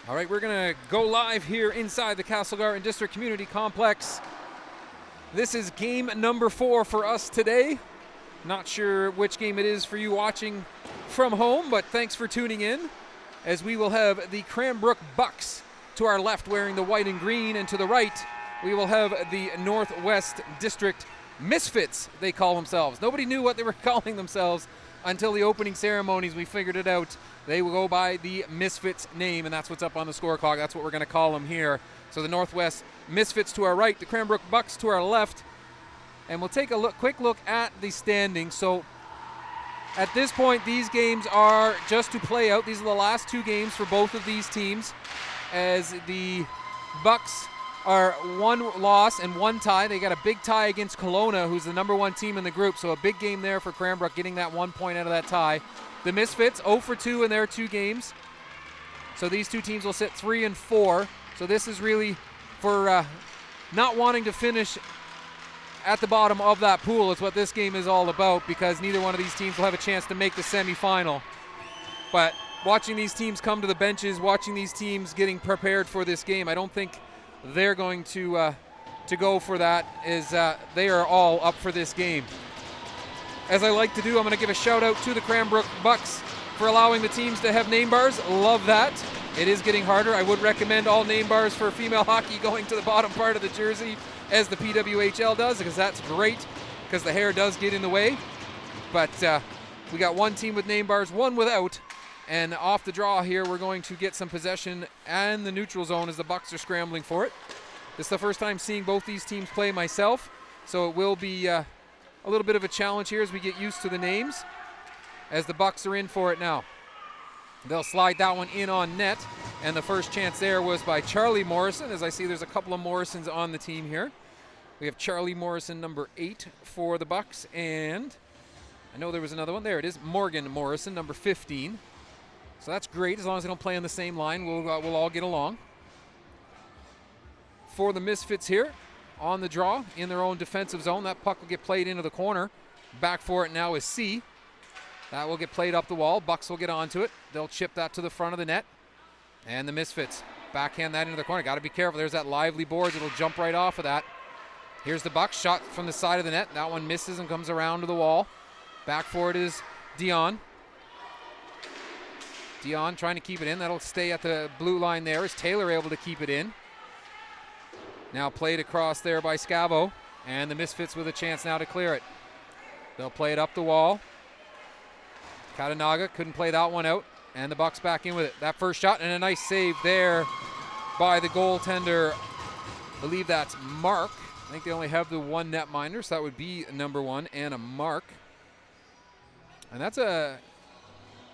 All right, we're going to go live here inside the Castlegar and District Community Complex. This is game number 4 for us today. Not sure which game it is for you watching from home, but thanks for tuning in, as we will have the Cranbrook Bucks to our left wearing the white and green, and to the right we will have the Northwest District Misfits, they call themselves. Nobody knew what they were calling themselves until the opening ceremonies. We figured it out. They will go by the Misfits name, and that's what's up on the score clock. That's what we're going to call them here. So the Northwest Misfits to our right, the Cranbrook Bucks to our left. And we'll take a quick look at the standings. So at this point, these games are just to play out. These are the last 2 games for both of these teams, as the Bucks are 1 loss and 1 tie. They got a big tie against Kelowna, who's the number 1 team in the group. So a big game there for Cranbrook, getting that 1 point out of that tie. The Misfits 0 for 2 in their 2 games. So these 2 teams will sit 3 and 4. So this is really for not wanting to finish at the bottom of that pool. It's what this game is all about, because neither one of these teams will have a chance to make the semifinal. But watching these teams come to the benches, watching these teams getting prepared for this game, I don't think they're going to go for that, as they are all up for this game. As I like to do, I'm going to give a shout out to the Cranbrook Bucks for allowing the teams to have name bars. Love that. It is getting harder. I would recommend all name bars for female hockey going to the bottom part of the jersey, as the PWHL does, because that's great, because the hair does get in the way. But we got 1 team with name bars, 1 without. And off the draw here, we're going to get some possession and the neutral zone as the Bucks are scrambling for it. This is the first time seeing both these teams play myself, so it will be a little bit of a challenge here as we get used to the names, as the Bucks are in for it now. They'll slide that one in on net, and the first chance there was by Charlie Morrison. As I see, there's a couple of Morrisons on the team here. We have Charlie Morrison, number 8 for the Bucks, and I know there was another one. There it is, Morgan Morrison, number 15. So that's great. As long as they don't play on the same line, we'll all get along. For the Misfits here, on the draw, in their own defensive zone, that puck will get played into the corner. Back for it now is C. That will get played up the wall. Bucks will get onto it. They'll chip that to the front of the net. And the Misfits backhand that into the corner. Got to be careful. There's that lively boards. It'll jump right off of that. Here's the Bucks. Shot from the side of the net. That one misses and comes around to the wall. Back for it is Dion. Dion trying to keep it in. That'll stay at the blue line there. Is Taylor able to keep it in? Now played across there by Scavo. And the Misfits with a chance now to clear it. They'll play it up the wall. Katanaga couldn't play that one out. And the Bucks back in with it. That first shot, and a nice save there by the goaltender. I believe that's Mark. I think they only have the 1 netminder, so that would be number 1, Anna Mark. And that's a...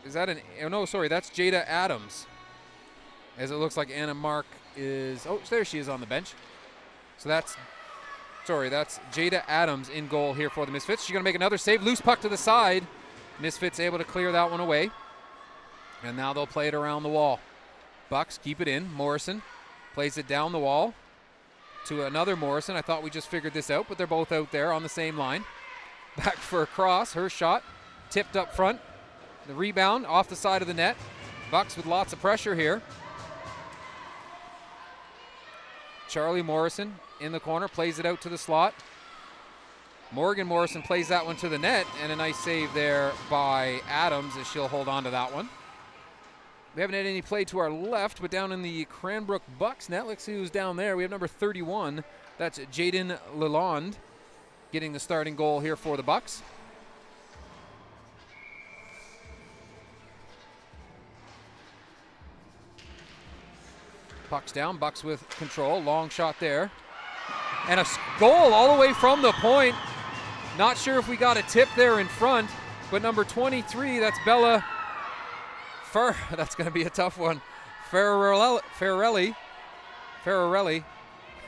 Is that an... Oh, no, sorry. That's Jada Adams. As it looks like Anna Mark is... Oh, there she is on the bench. So that's... Sorry, that's Jada Adams in goal here for the Misfits. She's going to make another save. Loose puck to the side. Misfits able to clear that one away. And now they'll play it around the wall. Bucks keep it in. Morrison plays it down the wall to another Morrison. I thought we just figured this out, but they're both out there on the same line. Back for a cross. Her shot tipped up front. The rebound off the side of the net. Bucks with lots of pressure here. Charlie Morrison in the corner, plays it out to the slot. Morgan Morrison plays that one to the net, and a nice save there by Adams, as she'll hold on to that one. We haven't had any play to our left, but down in the Cranbrook Bucks net, let's see who's down there. We have number 31. That's Jaden Lalonde getting the starting goal here for the Bucks. Puck's down, Bucks with control, long shot there. And a goal all the way from the point. Not sure if we got a tip there in front, but number 23, that's Bella that's going to be a tough one. Ferrarelli.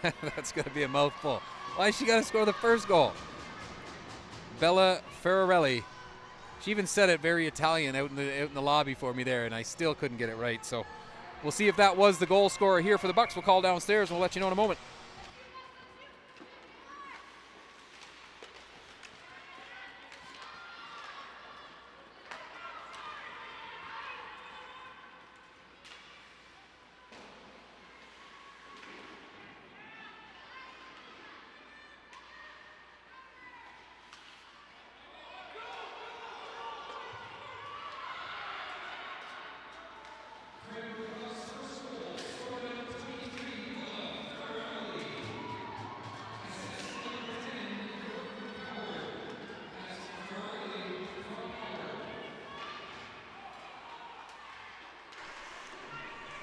That's going to be a mouthful. Why she got to score the first goal? Bella Ferrarelli. She even said it very Italian out in the lobby for me there, and I still couldn't get it right. So we'll see if that was the goal scorer here for the Bucks. We'll call downstairs and we'll let you know in a moment.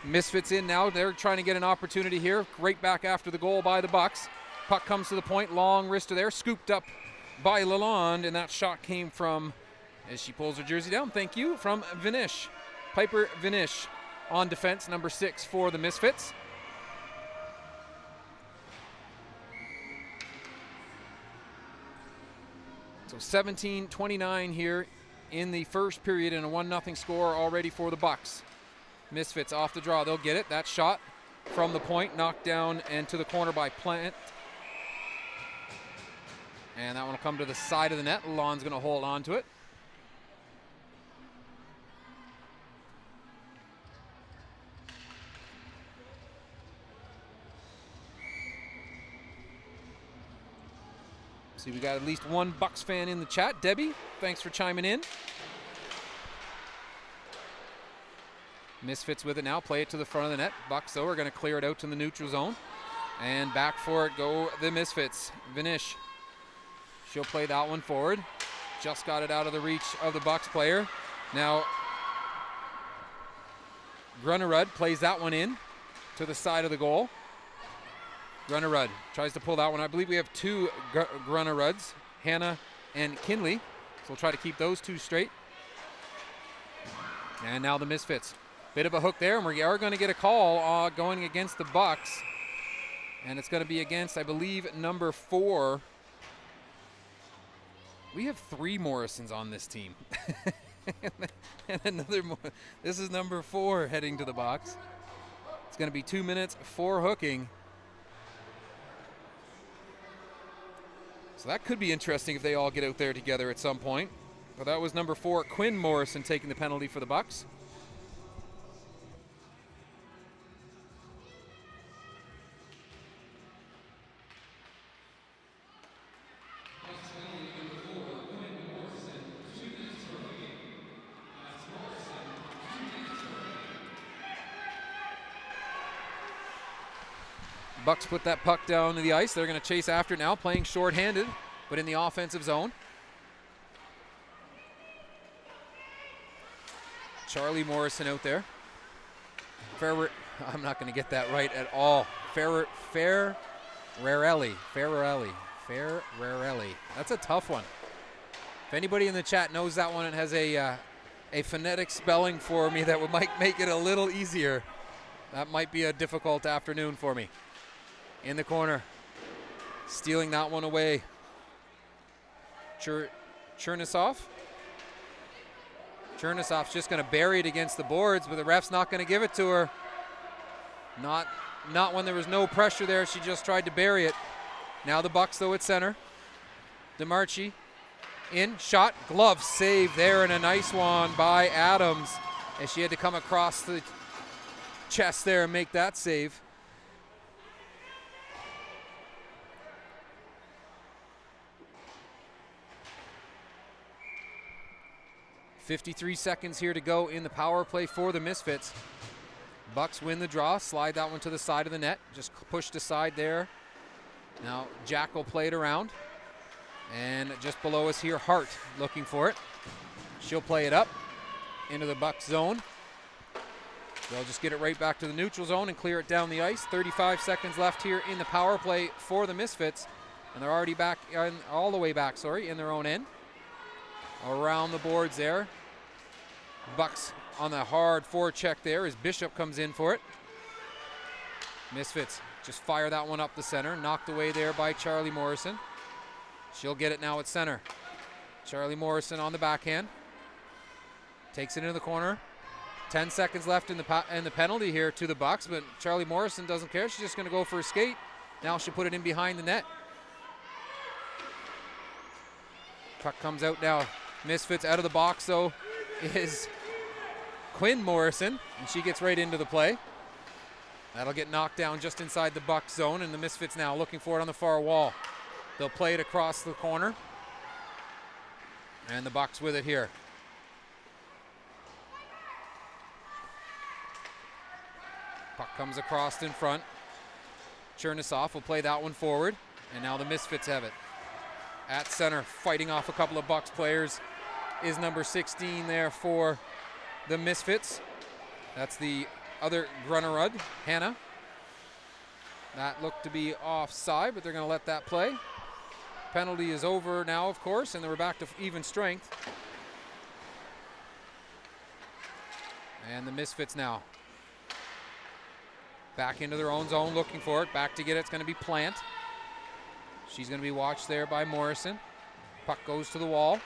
Misfits in now. They're trying to get an opportunity here. Right back after the goal by the Bucks. Puck comes to the point. Long wrister there. Scooped up by Lalonde. And that shot came from, as she pulls her jersey down, thank you, from Vinish. Piper Vinish on defense, number 6 for the Misfits. So 17-29 here in the first period and a 1-0 score already for the Bucks. Misfits off the draw, they'll get it. That shot from the point, knocked down and to the corner by Plant. And that one will come to the side of the net. Lalonde's going to hold on to it. See, we got at least one Bucks fan in the chat. Debbie, thanks for chiming in. Misfits with it now. Play it to the front of the net. Bucks, though, are going to clear it out to the neutral zone. And back for it go the Misfits. Vinish. She'll play that one forward. Just got it out of the reach of the Bucks player. Now, Grunnerud plays that one in to the side of the goal. Grunnerud tries to pull that one. I believe we have two Grunneruds, Hannah and Kinley. So we'll try to keep those two straight. And now the Misfits. Bit of a hook there, and we are going to get a call going against the Bucks. And it's going to be against, I believe, number 4. We have 3 Morrisons on this team. And another this is number 4 heading to the box. It's going to be 2 minutes for hooking. So that could be interesting if they all get out there together at some point. But that was number 4, Quinn Morrison, taking the penalty for the Bucks. Bucks put that puck down to the ice. They're going to chase after it now, playing shorthanded, but in the offensive zone. Charlie Morrison out there. I'm not going to get that right at all. Ferrarelli. That's a tough one. If anybody in the chat knows that one and has a phonetic spelling for me that might make it a little easier, that might be a difficult afternoon for me. In the corner, stealing that one away. Chernisov's just going to bury it against the boards, but the ref's not going to give it to her. Not when there was no pressure there. She just tried to bury it. Now the Bucks, though, at center. DeMarchi in, shot, glove save there, and a nice one by Adams, as she had to come across the chest there and make that save. 53 seconds here to go in the power play for the Misfits. Bucks win the draw, slide that one to the side of the net, just pushed aside there. Now Jack will play it around. And just below us here, Hart looking for it. She'll play it up into the Bucks zone. They'll just get it right back to the neutral zone and clear it down the ice. 35 seconds left here in the power play for the Misfits. And they're already back, all the way back, in their own end. Around the boards there. Bucks on the hard forecheck there as Bishop comes in for it. Misfits just fire that one up the center. Knocked away there by Charlie Morrison. She'll get it now at center. Charlie Morrison on the backhand. Takes it into the corner. 10 seconds left in the penalty here to the Bucks, but Charlie Morrison doesn't care. She's just going to go for a skate. Now she'll put it in behind the net. Puck comes out now. Misfits out of the box, though, is Quinn Morrison, and she gets right into the play. That'll get knocked down just inside the Bucks zone, and the Misfits now looking for it on the far wall. They'll play it across the corner, and the Bucks with it here. Puck comes across in front. Chernisov will play that one forward, and now the Misfits have it. At center, fighting off a couple of Bucks players, is number 16 there for the Misfits. That's the other Grunnerud, Hannah. That looked to be offside, but they're going to let that play. Penalty is over now, of course, and we're back to even strength. And the Misfits now back into their own zone, looking for it. Back to get it. It's going to be Plant. She's going to be watched there by Morrison. Puck goes to the wall.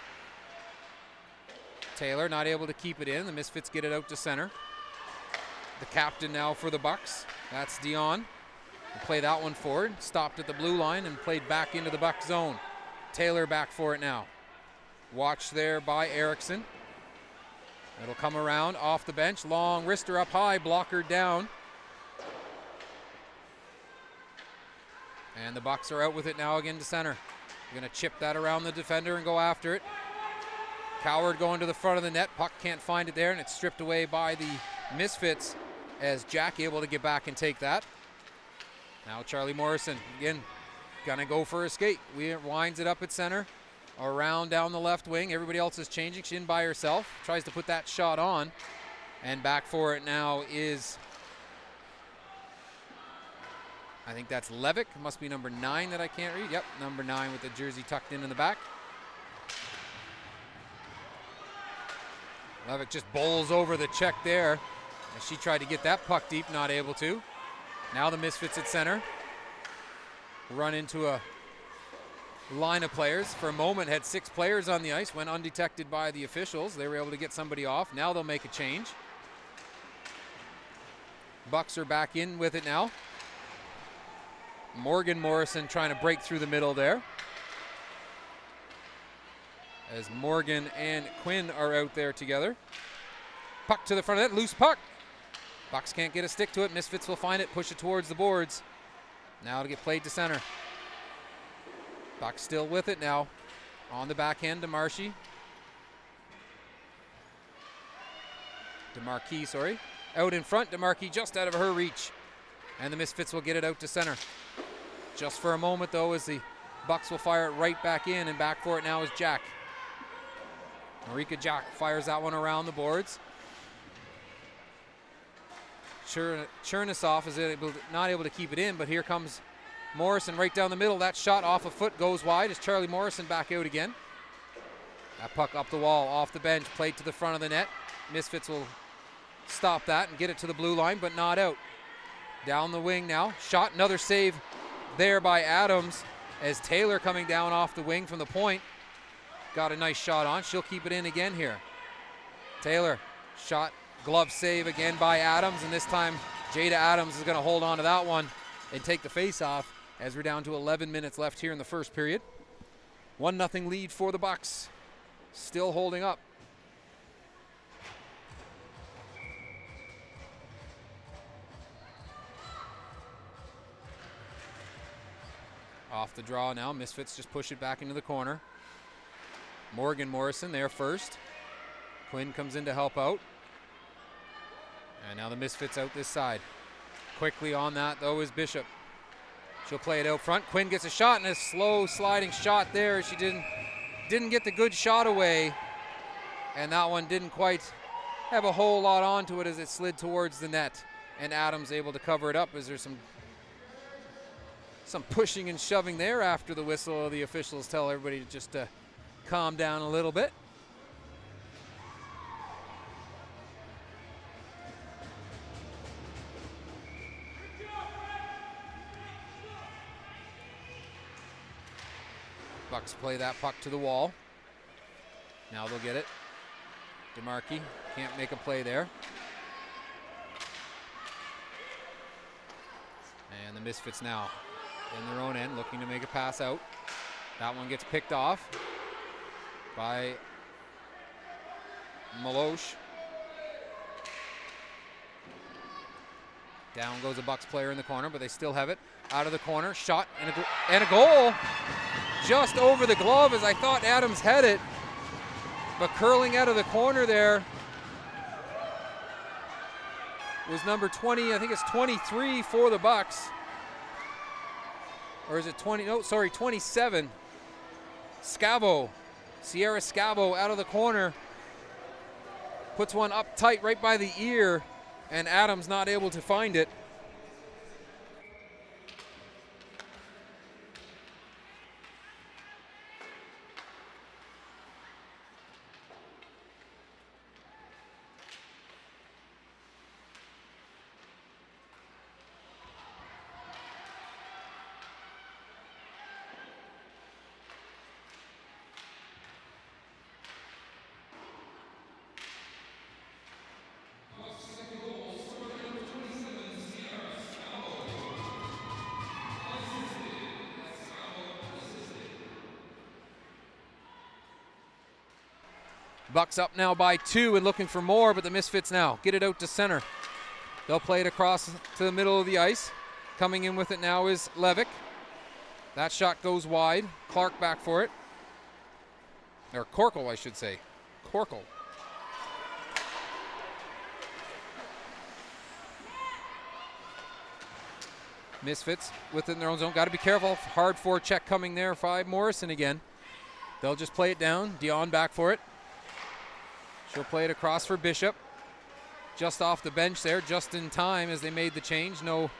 Taylor not able to keep it in. The Misfits get it out to center. The captain now for the Bucks. That's Dion. We'll play that one forward. Stopped at the blue line and played back into the Buck zone. Taylor back for it now. Watched there by Erickson. It'll come around off the bench. Long wrister up high, blocker down. And the Bucks are out with it now again to center. They're going to chip that around the defender and go after it. Coward going to the front of the net. Puck can't find it there, and it's stripped away by the Misfits as Jack able to get back and take that. Now Charlie Morrison, again, going to go for a skate. Winds it up at center. Around down the left wing. Everybody else is changing. She's in by herself. Tries to put that shot on. And back for it now is, I think that's Levick. Must be number 9 that I can't read. Yep, number 9 with the jersey tucked in the back. Levick just bowls over the check there. And she tried to get that puck deep, not able to. Now the Misfits at center. Run into a line of players. For a moment had 6 players on the ice, went undetected by the officials. They were able to get somebody off. Now they'll make a change. Bucks are back in with it now. Morgan Morrison trying to break through the middle there. As Morgan and Quinn are out there together. Puck to the front of that, loose puck. Bucks can't get a stick to it. Misfits will find it, push it towards the boards. Now to get played to center. Bucks still with it now. On the backhand to Marshy. DeMarquis, sorry. Out in front, DeMarquis just out of her reach. And the Misfits will get it out to center. Just for a moment though, as the Bucks will fire it right back in, and back for it now is Jack. Marika Jack fires that one around the boards. Chernisoff is not able to keep it in, but here comes Morrison right down the middle. That shot off a foot goes wide as Charlie Morrison back out again. That puck up the wall, off the bench, played to the front of the net. Misfits will stop that and get it to the blue line, but not out. Down the wing now. Shot, another save there by Adams as Taylor coming down off the wing from the point. Got a nice shot on. She'll keep it in again here. Taylor, shot, glove save again by Adams, and this time Jada Adams is going to hold on to that one and take the face-off as we're down to 11 minutes left here in the first period. 1-0 lead for the Bucks. Still holding up. Off the draw now. Misfits just push it back into the corner. Morgan Morrison there first. Quinn comes in to help out. And now the Misfits out this side. Quickly on that though is Bishop. She'll play it out front. Quinn gets a shot, and a slow sliding shot there. She didn't get the good shot away. And that one didn't quite have a whole lot onto it as it slid towards the net. And Adams able to cover it up as there's some pushing and shoving there after the whistle. The officials tell everybody to just calm down a little bit. Bucks play that puck to the wall. Now they'll get it. DeMarquis can't make a play there. And the Misfits now in their own end looking to make a pass out. That one gets picked off by Malosh. Down goes a Bucks player in the corner, but they still have it. Out of the corner, shot and a goal. Just over the glove as I thought Adams had it. But curling out of the corner there was number 20, I think it's 23 for the Bucks. Or is it 20? No, sorry, 27. Scavo, Sierra Scavo out of the corner. Puts one up tight right by the ear and Adams not able to find it. Bucks up now by 2 and looking for more, but the Misfits now get it out to center. They'll play it across to the middle of the ice. Coming in with it now is Levick. That shot goes wide. Clark back for it. Or Corkle, I should say. Corkle. Misfits within their own zone. Got to be careful. Hard forecheck coming there. 5 Morrison again. They'll just play it down. Dion back for it. She'll play it across for Bishop. Just off the bench there, just in time as they made the change. No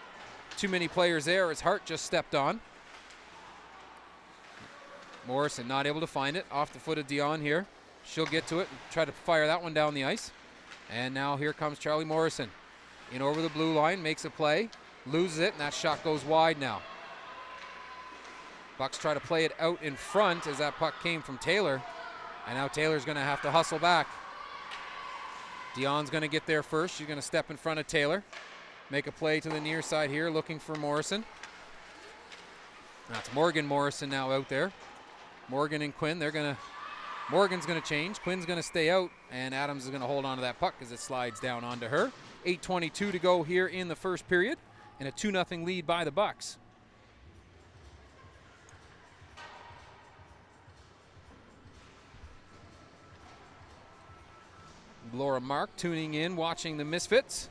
too many players there as Hart just stepped on. Morrison not able to find it. Off the foot of Dion here. She'll get to it and try to fire that one down the ice. And now here comes Charlie Morrison. In over the blue line, makes a play. Loses it, and that shot goes wide now. Bucks try to play it out in front as that puck came from Taylor. And now Taylor's going to have to hustle back. Dion's going to get there first. She's going to step in front of Taylor. Make a play to the near side here, looking for Morrison. That's Morgan Morrison now out there. Morgan and Quinn, Morgan's going to change. Quinn's going to stay out, and Adams is going to hold on to that puck as it slides down onto her. 8:22 to go here in the first period, and a 2-0 lead by the Bucks. Laura Mark tuning in, watching the Misfits.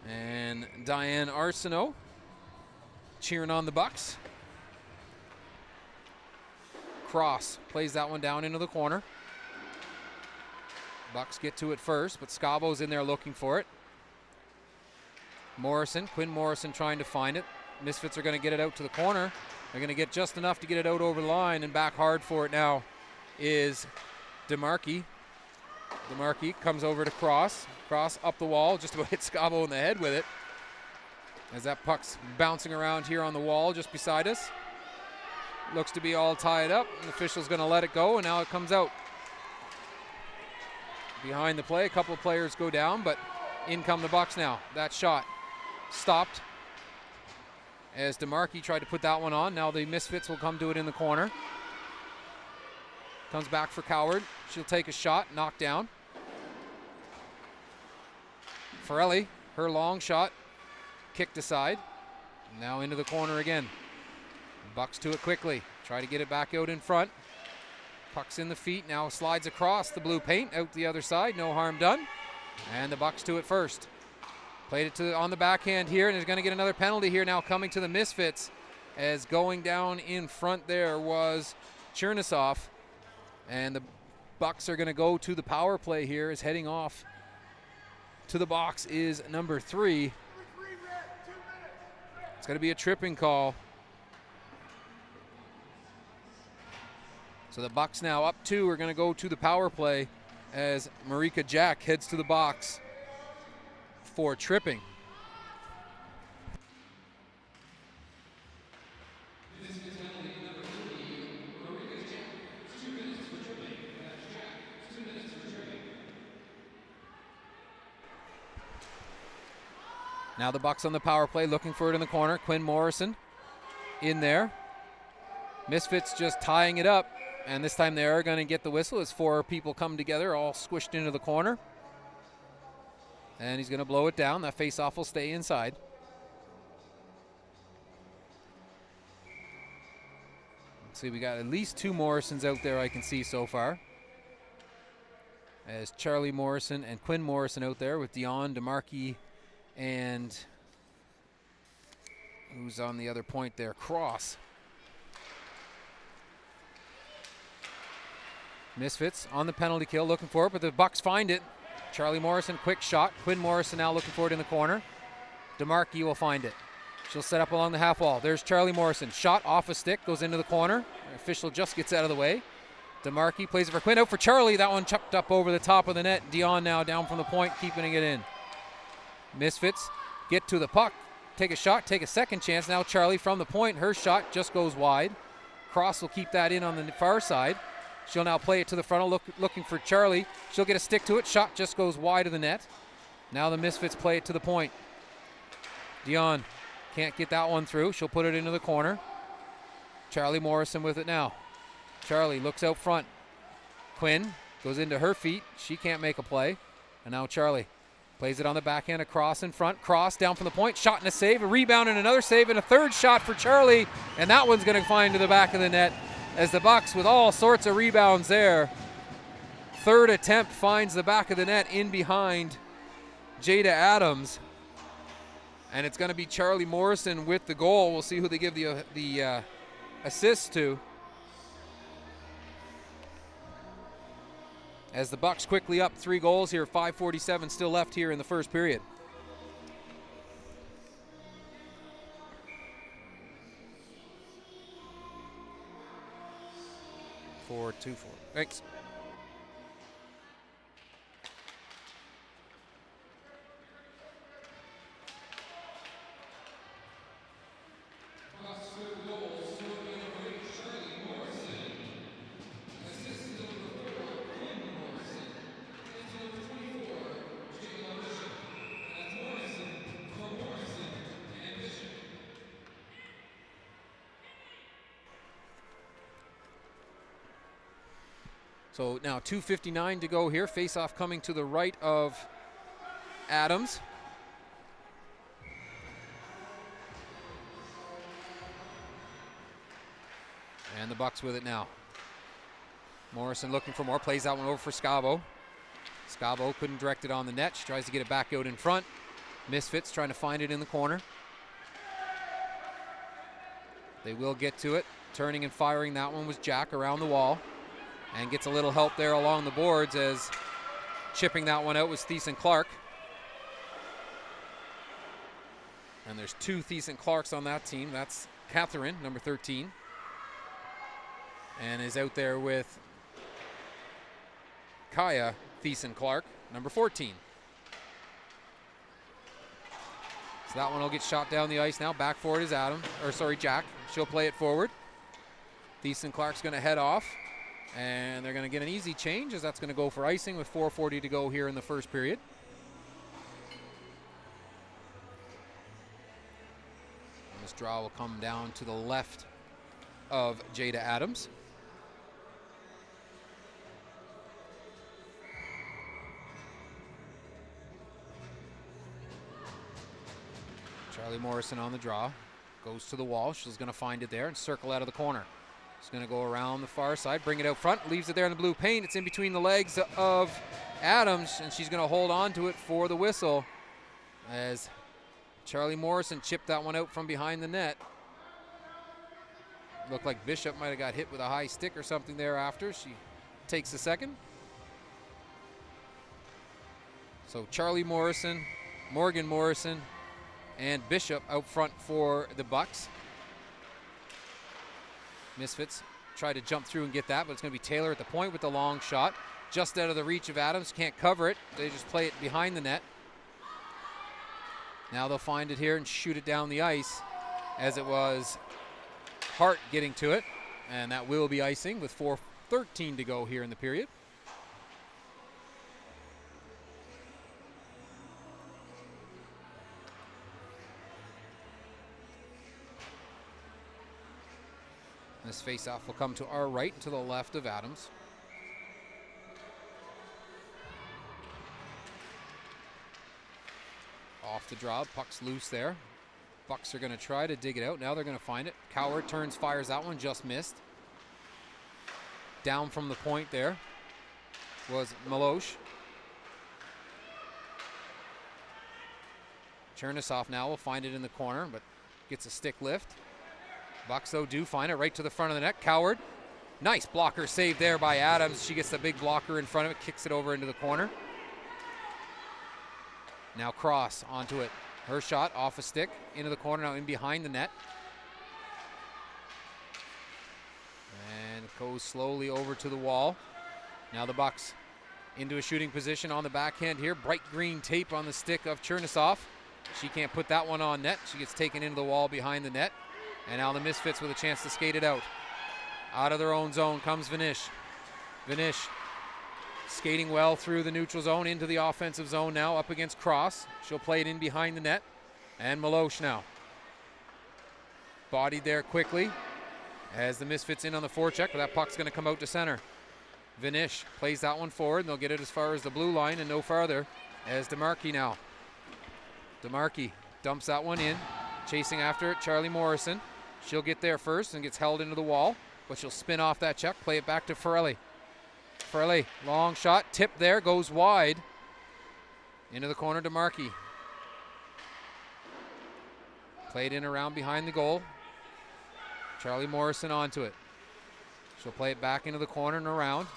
And Diane Arsenault cheering on the Bucks. Cross plays that one down into the corner. Bucks get to it first, but Scabo's in there looking for it. Quinn Morrison trying to find it. Misfits are going to get it out to the corner. They're going to get just enough to get it out over the line, and back hard for it now is DeMarkey. DeMarkey comes over to Cross up the wall, just about hit Scavo in the head with it. As that puck's bouncing around here on the wall just beside us. Looks to be all tied up, and the official's going to let it go, and now it comes out. Behind the play, a couple of players go down, but in come the Bucks now. That shot stopped as DeMarkey tried to put that one on. Now the Misfits will come to it in the corner. Comes back for Coward. She'll take a shot, knocked down. Farelli, her long shot, kicked aside. Now into the corner again. Bucks to it quickly. Try to get it back out in front. Puck's in the feet, now slides across the blue paint, out the other side, no harm done. And the Bucks to it first. Played it on the backhand here, and is going to get another penalty here now coming to the Misfits, as going down in front there was Chernisoff. And the Bucks are going to go to the power play here, as heading off to the box is number 3. It's going to be a tripping call. So the Bucks now up 2 are going to go to the power play as Marika Jack heads to the box for tripping. Now the Bucks on the power play, looking for it in the corner. Quinn Morrison in there. Misfits just tying it up, and this time they are going to get the whistle as 4 people come together, all squished into the corner. And he's going to blow it down. That face-off will stay inside. Let's see, we got at least 2 Morrisons out there I can see so far. As Charlie Morrison and Quinn Morrison out there with Dion, DeMarkey, and who's on the other point there? Cross. Misfits on the penalty kill, looking for it, but the Bucks find it. Charlie Morrison, quick shot. Quinn Morrison now looking for it in the corner. DeMarkey will find it. She'll set up along the half wall. There's Charlie Morrison. Shot off a stick, goes into the corner. The official just gets out of the way. DeMarkey plays it for Quinn. Out for Charlie. That one chucked up over the top of the net. Dion now down from the point, keeping it in. Misfits get to the puck. Take a shot, take a second chance. Now Charlie from the point. Her shot just goes wide. Cross will keep that in on the far side. She'll now play it to the frontal, looking for Charlie. She'll get a stick to it. Shot just goes wide of the net. Now the Misfits play it to the point. Dion can't get that one through. She'll put it into the corner. Charlie Morrison with it now. Charlie looks out front. Quinn goes into her feet. She can't make a play. And now Charlie plays it on the backhand across in front. Cross down from the point. Shot and a save. A rebound and another save. And a third shot for Charlie. And that one's going to find to the back of the net as the Bucks with all sorts of rebounds there. Third attempt finds the back of the net in behind Jada Adams. And it's going to be Charlie Morrison with the goal. We'll see who they give the assist to. As the Bucks quickly up 3 goals here, 5:47 still left here in the first period. 4-2-4. Thanks. So now 2:59 to go here. Face-off coming to the right of Adams. And the Bucks with it now. Morrison looking for more. Plays that one over for Scavo. Scavo couldn't direct it on the net. She tries to get it back out in front. Misfits trying to find it in the corner. They will get to it. Turning and firing. That one was Jack around the wall. And gets a little help there along the boards as chipping that one out was Thiessen Clark. And there's 2 Thiessen Clarks on that team. That's Catherine, number 13. And is out there with Kaya Thiessen Clark, number 14. So that one will get shot down the ice now. Back for it is Jack. She'll play it forward. Thiessen Clark's going to head off. And they're going to get an easy change as that's going to go for icing with 4:40 to go here in the first period. And this draw will come down to the left of Jada Adams. Charlie Morrison on the draw. Goes to the wall. She's going to find it there and circle out of the corner. She's going to go around the far side, bring it out front, leaves it there in the blue paint. It's in between the legs of Adams, and she's going to hold on to it for the whistle as Charlie Morrison chipped that one out from behind the net. Looked like Bishop might have got hit with a high stick or something there after. She takes a second. So Charlie Morrison, Morgan Morrison, and Bishop out front for the Bucks. Misfits try to jump through and get that, but it's going to be Taylor at the point with the long shot. Just out of the reach of Adams, can't cover it. They just play it behind the net. Now they'll find it here and shoot it down the ice as it was Hart getting to it. And that will be icing with 4:13 to go here in the period. This face-off will come to our right, to the left of Adams. Off the draw, puck's loose there. Bucks are going to try to dig it out. Now they're going to find it. Coward turns, fires that one, just missed. Down from the point there was Milosh. Chernisoff now will find it in the corner, but gets a stick lift. Bucks, though, do find it right to the front of the net. Coward. Nice blocker save there by Adams. She gets the big blocker in front of it, kicks it over into the corner. Now cross onto it. Her shot off a stick, into the corner, now in behind the net. And goes slowly over to the wall. Now the Bucks into a shooting position on the backhand here. Bright green tape on the stick of Chernisov. She can't put that one on net. She gets taken into the wall behind the net. And now the Misfits with a chance to skate it out. Out of their own zone comes Vanish. Vanish skating well through the neutral zone into the offensive zone now, up against Cross. She'll play it in behind the net. And Malosh now. Bodied there quickly as the Misfits in on the forecheck, but that puck's going to come out to center. Vanish plays that one forward, and they'll get it as far as the blue line and no farther as DeMarchi now. DeMarchi dumps that one in. Chasing after it, Charlie Morrison. She'll get there first and gets held into the wall, but she'll spin off that check, play it back to Farrelly. Farrelly, long shot, tip there, goes wide. Into the corner, DeMarchi. Played in around behind the goal. Charlie Morrison onto it. She'll play it back into the corner and around.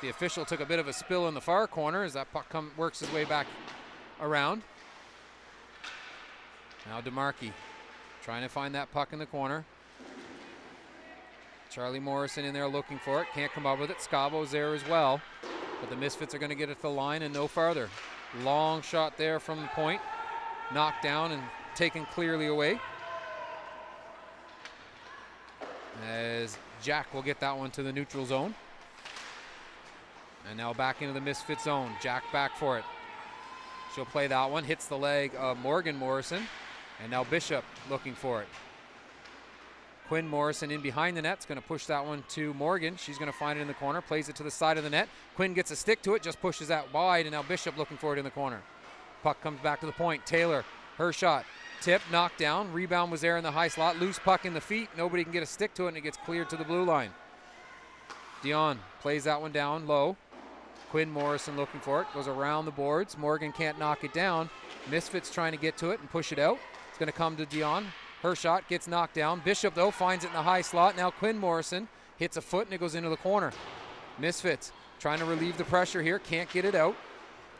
The official took a bit of a spill in the far corner as that puck works his way back around. Now DeMarchi trying to find that puck in the corner. Charlie Morrison in there looking for it. Can't come up with it. Scabo's there as well. But the Misfits are going to get it to the line and no farther. Long shot there from the point. Knocked down and taken clearly away. As Jack will get that one to the neutral zone. And now back into the Misfit zone. Jack back for it. She'll play that one. Hits the leg of Morgan Morrison. And now Bishop looking for it. Quinn Morrison in behind the net. Is going to push that one to Morgan. She's going to find it in the corner. Plays it to the side of the net. Quinn gets a stick to it. Just pushes that wide. And now Bishop looking for it in the corner. Puck comes back to the point. Taylor, her shot. Tip, knocked down. Rebound was there in the high slot. Loose puck in the feet. Nobody can get a stick to it, and it gets cleared to the blue line. Dion plays that one down low. Quinn Morrison looking for it. Goes around the boards. Morgan can't knock it down. Misfits trying to get to it and push it out. It's going to come to Dion. Her shot gets knocked down. Bishop, though, finds it in the high slot. Now Quinn Morrison hits a foot, and it goes into the corner. Misfits trying to relieve the pressure here. Can't get it out.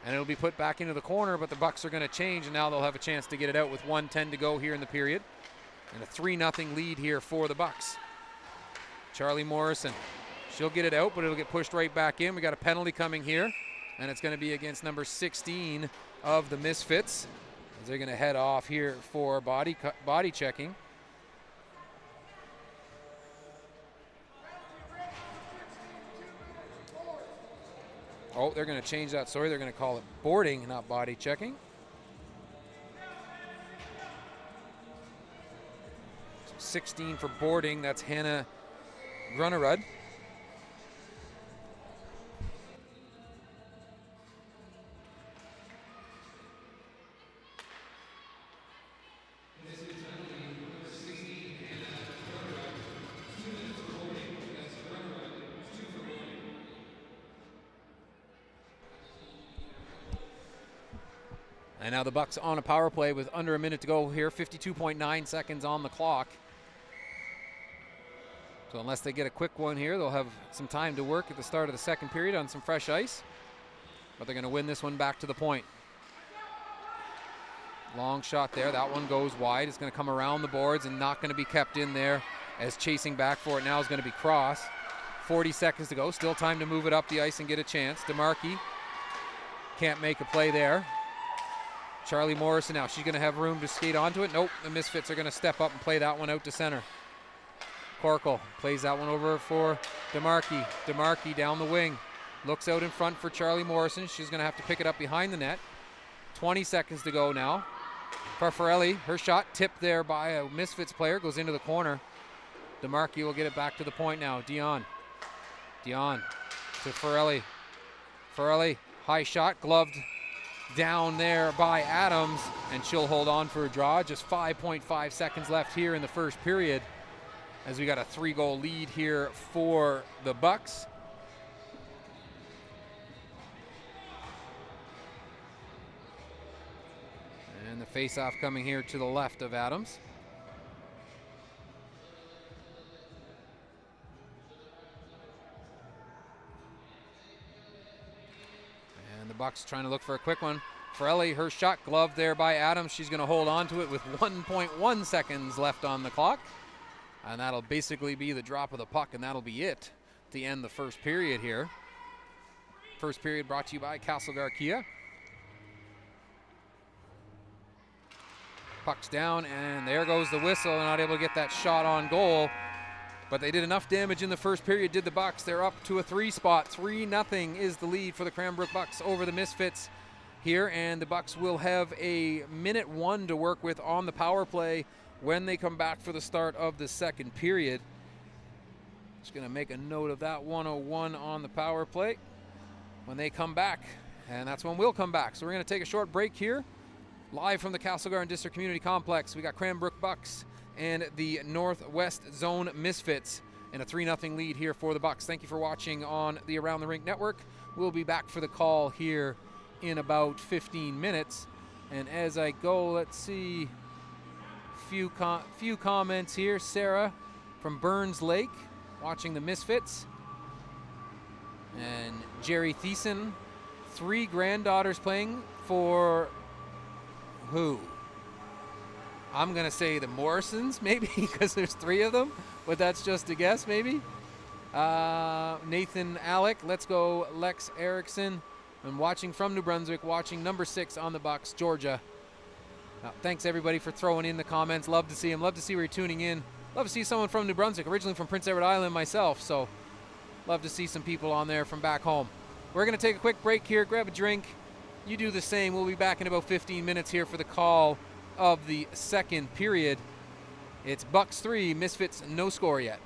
And it'll be put back into the corner, but the Bucks are going to change, and now they'll have a chance to get it out with 1:10 to go here in the period. And a 3-0 lead here for the Bucks. Charlie Morrison, she'll get it out, but it'll get pushed right back in. We got a penalty coming here, and it's going to be against number 16 of the Misfits. As they're going to head off here for body checking. Oh, they're going to change that. Sorry, they're going to call it boarding, not body checking. 16 for boarding. That's Hannah Grunerud. And now the Bucks on a power play with under a minute to go here, 52.9 seconds on the clock. So unless they get a quick one here, they'll have some time to work at the start of the second period on some fresh ice. But they're going to win this one back to the point. Long shot there. That one goes wide. It's going to come around the boards and not going to be kept in there, as chasing back for it now is going to be Cross. 40 seconds to go. Still time to move it up the ice and get a chance. DeMarchi can't make a play there. Charlie Morrison now. She's going to have room to skate onto it. Nope. The Misfits are going to step up and play that one out to center. Corkle plays that one over for DeMarchi. DeMarchi down the wing. Looks out in front for Charlie Morrison. She's going to have to pick it up behind the net. 20 seconds to go now. Farfarelli, her shot tipped there by a Misfits player. Goes into the corner. DeMarchi will get it back to the point now. Dion to Farrelly. Farrelly, high shot, gloved down there by Adams, and she'll hold on for a draw. Just 5.5 seconds left here in the first period, as we got a 3-goal lead here for the Bucks. And the face-off coming here to the left of Adams. And the Bucks trying to look for a quick one. Forelli, her shot gloved there by Adams. She's going to hold on to it with 1.1 seconds left on the clock. And that'll basically be the drop of the puck, and that'll be it to end the first period here. First period brought to you by Castlegar Kia. Puck's down, and there goes the whistle. Not able to get that shot on goal. But they did enough damage in the first period, did the Bucks. They're up to a 3 spot. 3-0 is the lead for the Cranbrook Bucks over the Misfits here. And the Bucks will have a minute 1 to work with on the power play when they come back for the start of the second period. Just going to make a note of that. 1:01 on the power play when they come back. And that's when we'll come back. So we're going to take a short break here. Live from the Castlegar and District Community Complex, we got Cranbrook Bucks and the Northwest Zone Misfits in a 3-0 lead here for the Bucks. Thank you for watching on the Around the Rink Network. We'll be back for the call here in about 15 minutes. And as I go, let's see, few comments here. Sarah from Burns Lake watching the Misfits. And Jerry Thiessen, 3 granddaughters playing for who? I'm going to say the Morrisons, maybe, because there's 3 of them, but that's just a guess, maybe. Nathan Alec, let's go Lex Erickson. And watching from New Brunswick, watching number 6 on the Bucks, Georgia. Thanks, everybody, for throwing in the comments. Love to see them. Love to see where you're tuning in. Love to see someone from New Brunswick, originally from Prince Edward Island myself, so love to see some people on there from back home. We're going to take a quick break here, grab a drink. You do the same. We'll be back in about 15 minutes here for the call of the second period. It's Bucks 3, Misfits no score yet.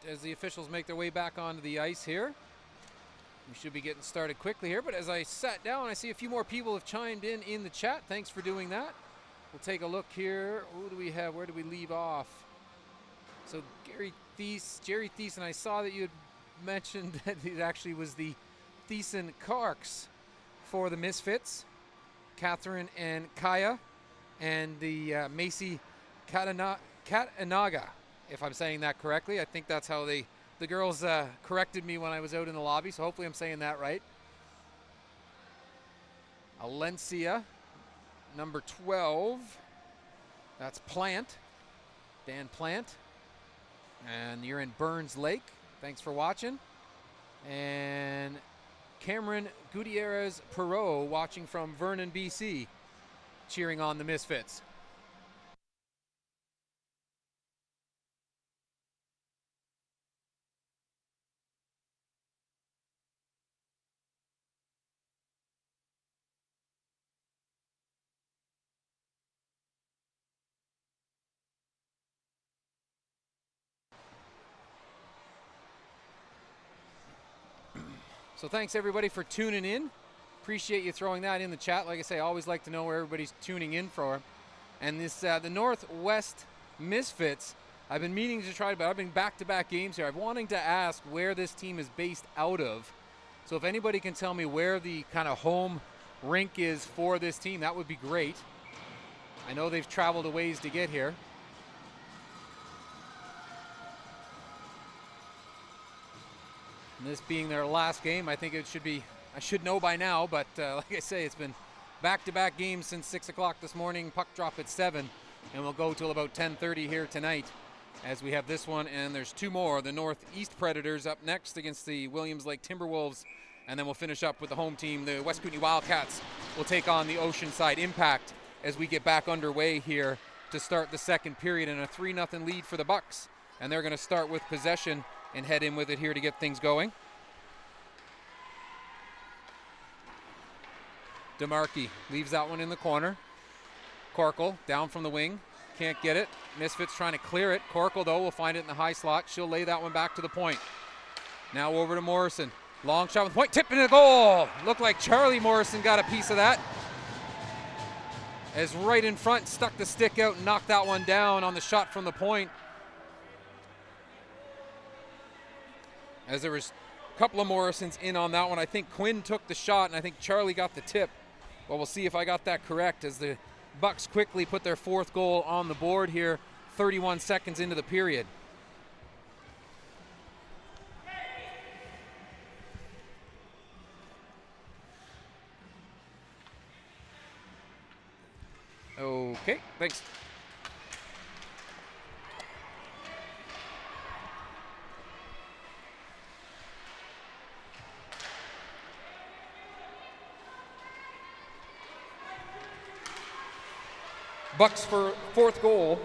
as the officials make their way back onto the ice here. We should be getting started quickly here, but as I sat down, I see a few more people have chimed in the chat. Thanks for doing that. We'll take a look here. Who do we have? Where do we leave off? So Jerry Thiessen, I saw that you had mentioned that it actually was the Thiessen Karks for the Misfits. Catherine and Kaya, and the Macy Katanaga, if I'm saying that correctly. I think that's how the girls corrected me when I was out in the lobby, so hopefully I'm saying that right. Alencia, number 12. That's Plant, Dan Plant. And you're in Burns Lake. Thanks for watching. And Cameron Gutierrez Perot watching from Vernon, BC, cheering on the Misfits. So thanks everybody for tuning in. Appreciate you throwing that in the chat. Like I say, I always like to know where everybody's tuning in for. And this the Northwest Misfits, I've been meaning to try, but I've been back-to-back games here. I'm wanting to ask where this team is based out of. So if anybody can tell me where the kind of home rink is for this team, that would be great. I know they've traveled a ways to get here. And this being their last game, I think it should be, I should know by now, but like I say, it's been back-to-back games since 6 o'clock this morning, puck drop at 7, and we'll go till about 10:30 here tonight as we have this one, and there's two more. The Northeast Predators up next against the Williams Lake Timberwolves, and then we'll finish up with the home team. The West Kootenay Wildcats will take on the Oceanside Impact as we get back underway here to start the second period, and a 3-0 lead for the Bucks, and they're going to start with possession and head in with it here to get things going. DeMarkey leaves that one in the corner. Corkle down from the wing. Can't get it. Misfits trying to clear it. Corkle, though, will find it in the high slot. She'll lay that one back to the point. Now over to Morrison. Long shot with the point. Tip into the goal. Looked like Charlie Morrison got a piece of that. As right in front, stuck the stick out and knocked that one down on the shot from the point. As there was a couple of Morrisons in on that one. I think Quinn took the shot, and I think Charlie got the tip. Well, we'll see if I got that correct as the Bucks quickly put their fourth goal on the board here, 31 seconds into the period. Okay, thanks. Bucks for fourth goal.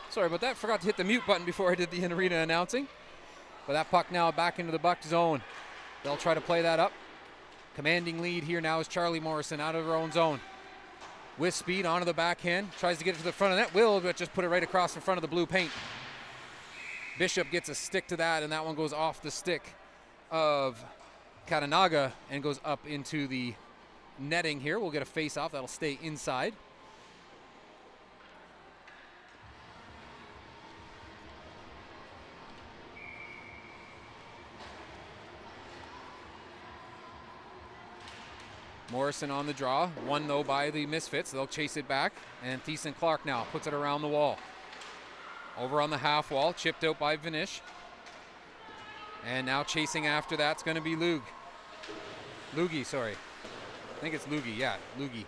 Sorry about that. Forgot to hit the mute button before I did the in-arena announcing. But that puck now back into the Buck zone. They'll try to play that up. Commanding lead here now is Charlie Morrison out of her own zone. With speed onto the backhand, tries to get it to the front of net, but just put it right across in front of the blue paint. Bishop gets a stick to that, and that one goes off the stick of Katanaga and goes up into the netting here. We'll get a face-off. That'll stay inside. Morrison on the draw, won though by the Misfits. They'll chase it back, and Thiessen Clark now puts it around the wall. Over on the half wall, chipped out by Vinish. And now chasing after that's going to be Lugie, sorry. I think it's Lugie, yeah, Lugie.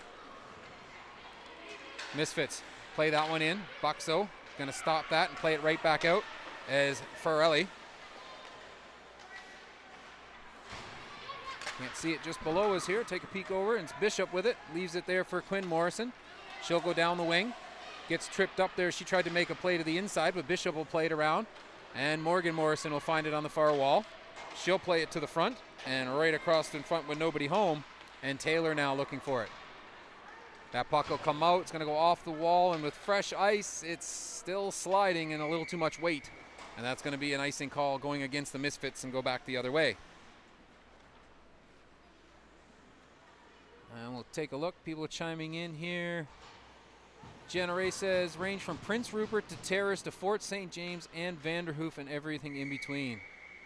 Misfits play that one in. Bucks though, going to stop that and play it right back out as Farrelly. Can't see it just below us here. Take a peek over, and it's Bishop with it. Leaves it there for Quinn Morrison. She'll go down the wing. Gets tripped up there. She tried to make a play to the inside, but Bishop will play it around. And Morgan Morrison will find it on the far wall. She'll play it to the front and right across in front with nobody home. And Taylor now looking for it. That puck will come out. It's going to go off the wall, and with fresh ice, it's still sliding and a little too much weight. And that's going to be an icing call going against the Misfits and go back the other way. And we'll take a look. People are chiming in here. Jenna Ray says, range from Prince Rupert to Terrace to Fort St. James and Vanderhoof and everything in between.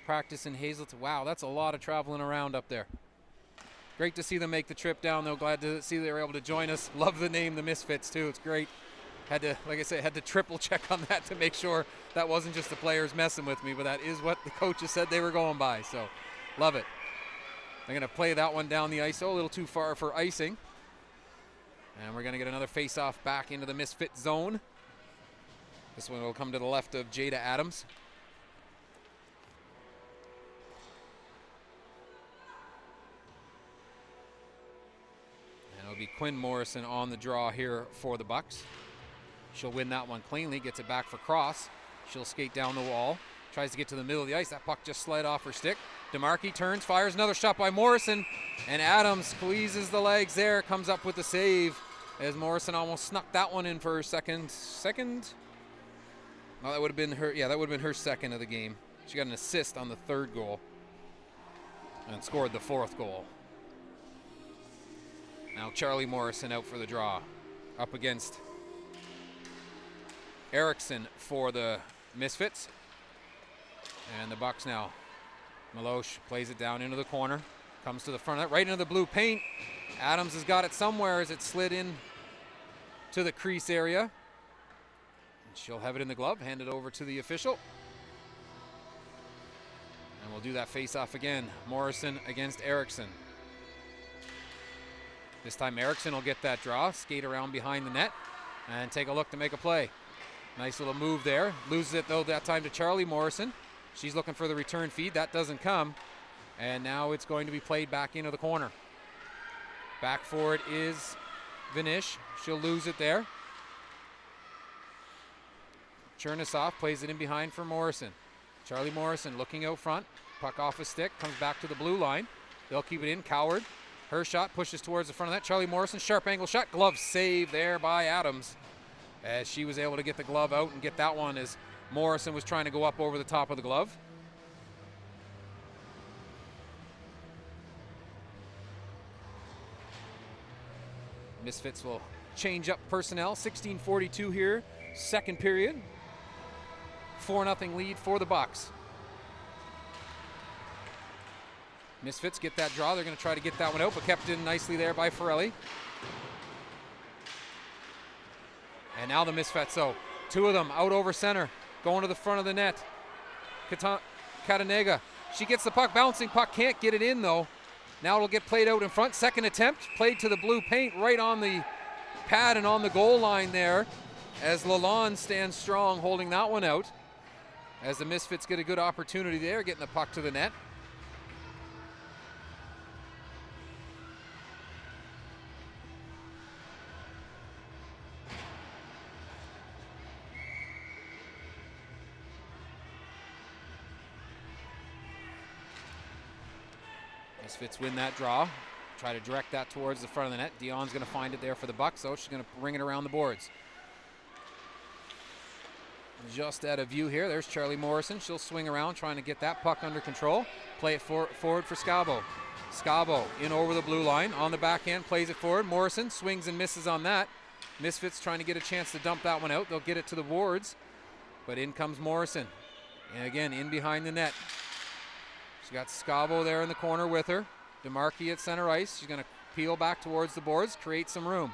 Practice in Hazelton. Wow, that's a lot of traveling around up there. Great to see them make the trip down, though. Glad to see they were able to join us. Love the name, the Misfits, too. It's great. Had to, like I said, had to triple check on that to make sure that wasn't just the players messing with me, but that is what the coaches said they were going by. So, love it. They're going to play that one down the ice. Oh, a little too far for icing. And we're going to get another face-off back into the Misfit zone. This one will come to the left of Jada Adams. And it'll be Quinn Morrison on the draw here for the Bucks. She'll win that one cleanly, gets it back for Cross. She'll skate down the wall, tries to get to the middle of the ice. That puck just slid off her stick. DeMarchi turns, fires another shot by Morrison, and Adams squeezes the legs there, comes up with the save as Morrison almost snuck that one in for her second? Well, that would have been her, yeah, that would have been her second of the game. She got an assist on the third goal and scored the fourth goal. Now Charlie Morrison out for the draw, up against Erickson for the Misfits. And the Bucks now. Milosh plays it down into the corner, comes to the front, right into the blue paint. Adams has got it somewhere as it slid in to the crease area. And she'll have it in the glove, hand it over to the official. And we'll do that face-off again. Morrison against Erickson. This time Erickson will get that draw, skate around behind the net, and take a look to make a play. Nice little move there. Loses it, though, that time to Charlie Morrison. She's looking for the return feed. That doesn't come. And now it's going to be played back into the corner. Back for it is Vinish. She'll lose it there. Chernisoff plays it in behind for Morrison. Charlie Morrison looking out front. Puck off a stick. Comes back to the blue line. They'll keep it in. Coward. Her shot pushes towards the front of that. Charlie Morrison, sharp angle shot. Glove save there by Adams, as she was able to get the glove out and get that one as Morrison was trying to go up over the top of the glove. Misfits will change up personnel. 16:42 here, second period. 4-0 lead for the Bucks. Misfits get that draw. They're going to try to get that one out, but kept in nicely there by Forelli. And now the Misfits, so two of them out over center, going to the front of the net. Katanega, she gets the puck, bouncing puck, can't get it in though. Now it'll get played out in front. Second attempt, played to the blue paint, right on the pad and on the goal line there, as Lalonde stands strong holding that one out. As the Misfits get a good opportunity there, getting the puck to the net. Misfits win that draw. Try to direct that towards the front of the net. Dion's going to find it there for the Bucks, so she's going to bring it around the boards. Just out of view here, there's Charlie Morrison. She'll swing around trying to get that puck under control. Play it forward for Scavo. Scavo in over the blue line. On the backhand, plays it forward. Morrison swings and misses on that. Misfits trying to get a chance to dump that one out. They'll get it to the boards, but in comes Morrison. And again, in behind the net. She's got Scavo there in the corner with her. DeMarchi at center ice. She's going to peel back towards the boards, create some room.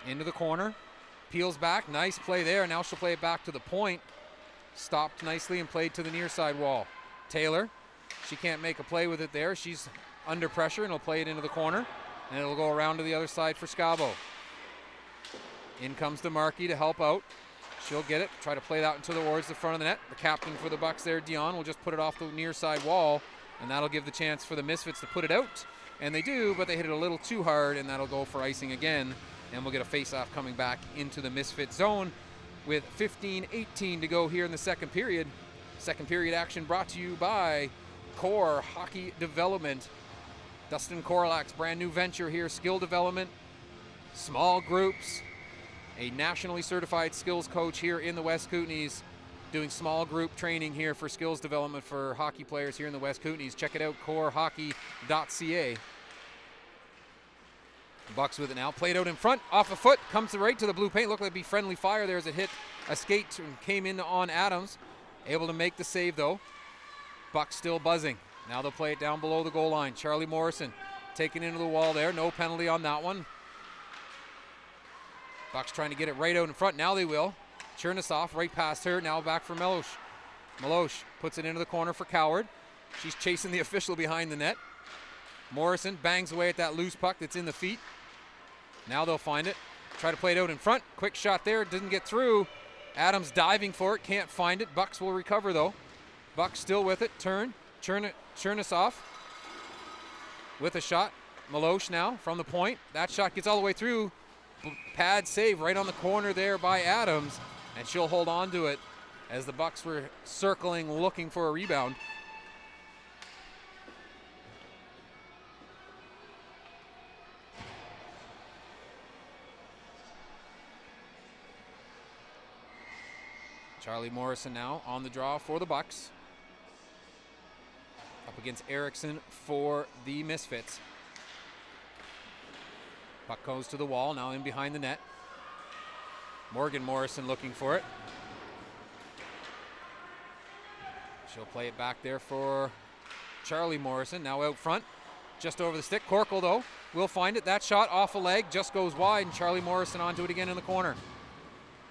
Into the corner. Peels back. Nice play there. Now she'll play it back to the point. Stopped nicely and played to the near side wall. Taylor. She can't make a play with it there. She's under pressure and will play it into the corner. And it'll go around to the other side for Scavo. In comes DeMarchi to help out. She'll get it, try to play that towards the front of the net. The captain for the Bucks there, Dion, will just put it off the near side wall, and that'll give the chance for the Misfits to put it out. And they do, but they hit it a little too hard, and that'll go for icing again. And we'll get a face-off coming back into the Misfit zone. with 15:18 to go here in the second period. Second period action brought to you by Core Hockey Development. Dustin Korlak's brand new venture here, skill development, small groups, a nationally certified skills coach here in the West Kootenays, doing small group training here for skills development for hockey players here in the West Kootenays. Check it out, corehockey.ca. Bucks with it now, played out in front, off a foot, comes right to the blue paint. Looked like it'd be friendly fire there as it hit a skate and came in on Adams. Able to make the save though. Bucks still buzzing. Now they'll play it down below the goal line. Charlie Morrison taken into the wall there. No penalty on that one. Bucks trying to get it right out in front. Now they will. Chernisoff right past her. Now back for Melosh. Melosh puts it into the corner for Coward. She's chasing the official behind the net. Morrison bangs away at that loose puck that's in the feet. Now they'll find it. Try to play it out in front. Quick shot there. Didn't get through. Adams diving for it. Can't find it. Bucks will recover though. Bucks still with it. Chernisoff with a shot. Melosh now from the point. That shot gets all the way through. Pad save right on the corner there by Adams, and she'll hold on to it as the Bucks were circling looking for a rebound. Charlie Morrison now on the draw for the Bucks. Up against Erickson for the Misfits. Puck goes to the wall, now in behind the net. Morgan Morrison looking for it. She'll play it back there for Charlie Morrison, now out front. Just over the stick. Corkle though will find it. That shot off a leg just goes wide, and Charlie Morrison onto it again in the corner.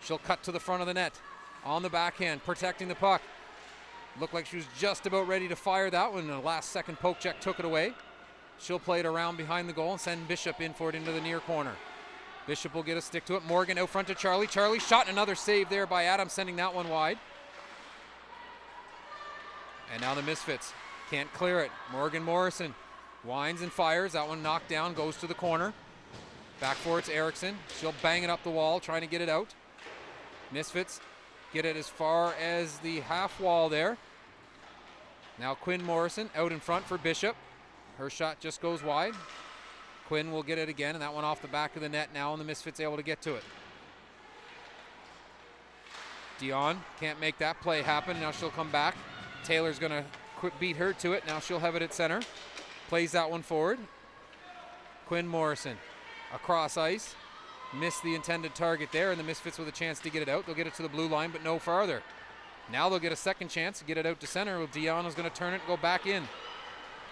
She'll cut to the front of the net. On the backhand, protecting the puck. Looked like she was just about ready to fire that one. The last second poke check took it away. She'll play it around behind the goal and send Bishop in for it into the near corner. Bishop will get a stick to it. Morgan out front to Charlie. Charlie shot, another save there by Adams, sending that one wide. And now the Misfits can't clear it. Morgan Morrison winds and fires. That one knocked down, goes to the corner. Back for it's Erickson. She'll bang it up the wall, trying to get it out. Misfits get it as far as the half wall there. Now Quinn Morrison out in front for Bishop. Her shot just goes wide. Quinn will get it again, and that one off the back of the net now, and the Misfits able to get to it. Dion can't make that play happen. Now she'll come back. Taylor's going to beat her to it. Now she'll have it at center. Plays that one forward. Quinn Morrison across ice. Missed the intended target there, and the Misfits with a chance to get it out. They'll get it to the blue line, but no farther. Now they'll get a second chance to get it out to center. Well, Dion is going to turn it and go back in.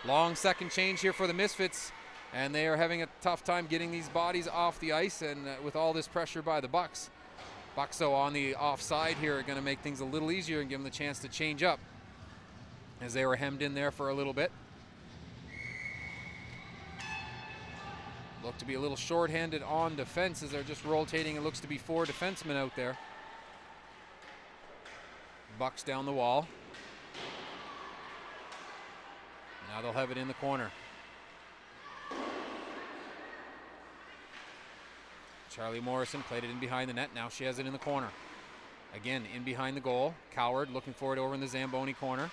Long second change here for the Misfits, and they are having a tough time getting these bodies off the ice, and with all this pressure by the Bucks. Bucks, though, on the offside here are going to make things a little easier and give them the chance to change up as they were hemmed in there for a little bit. Look to be a little short-handed on defense as they're just rotating. It looks to be 4 defensemen out there. Bucks down the wall. Now they'll have it in the corner. Charlie Morrison played it in behind the net. Now she has it in the corner. Again, in behind the goal. Coward looking for it over in the Zamboni corner.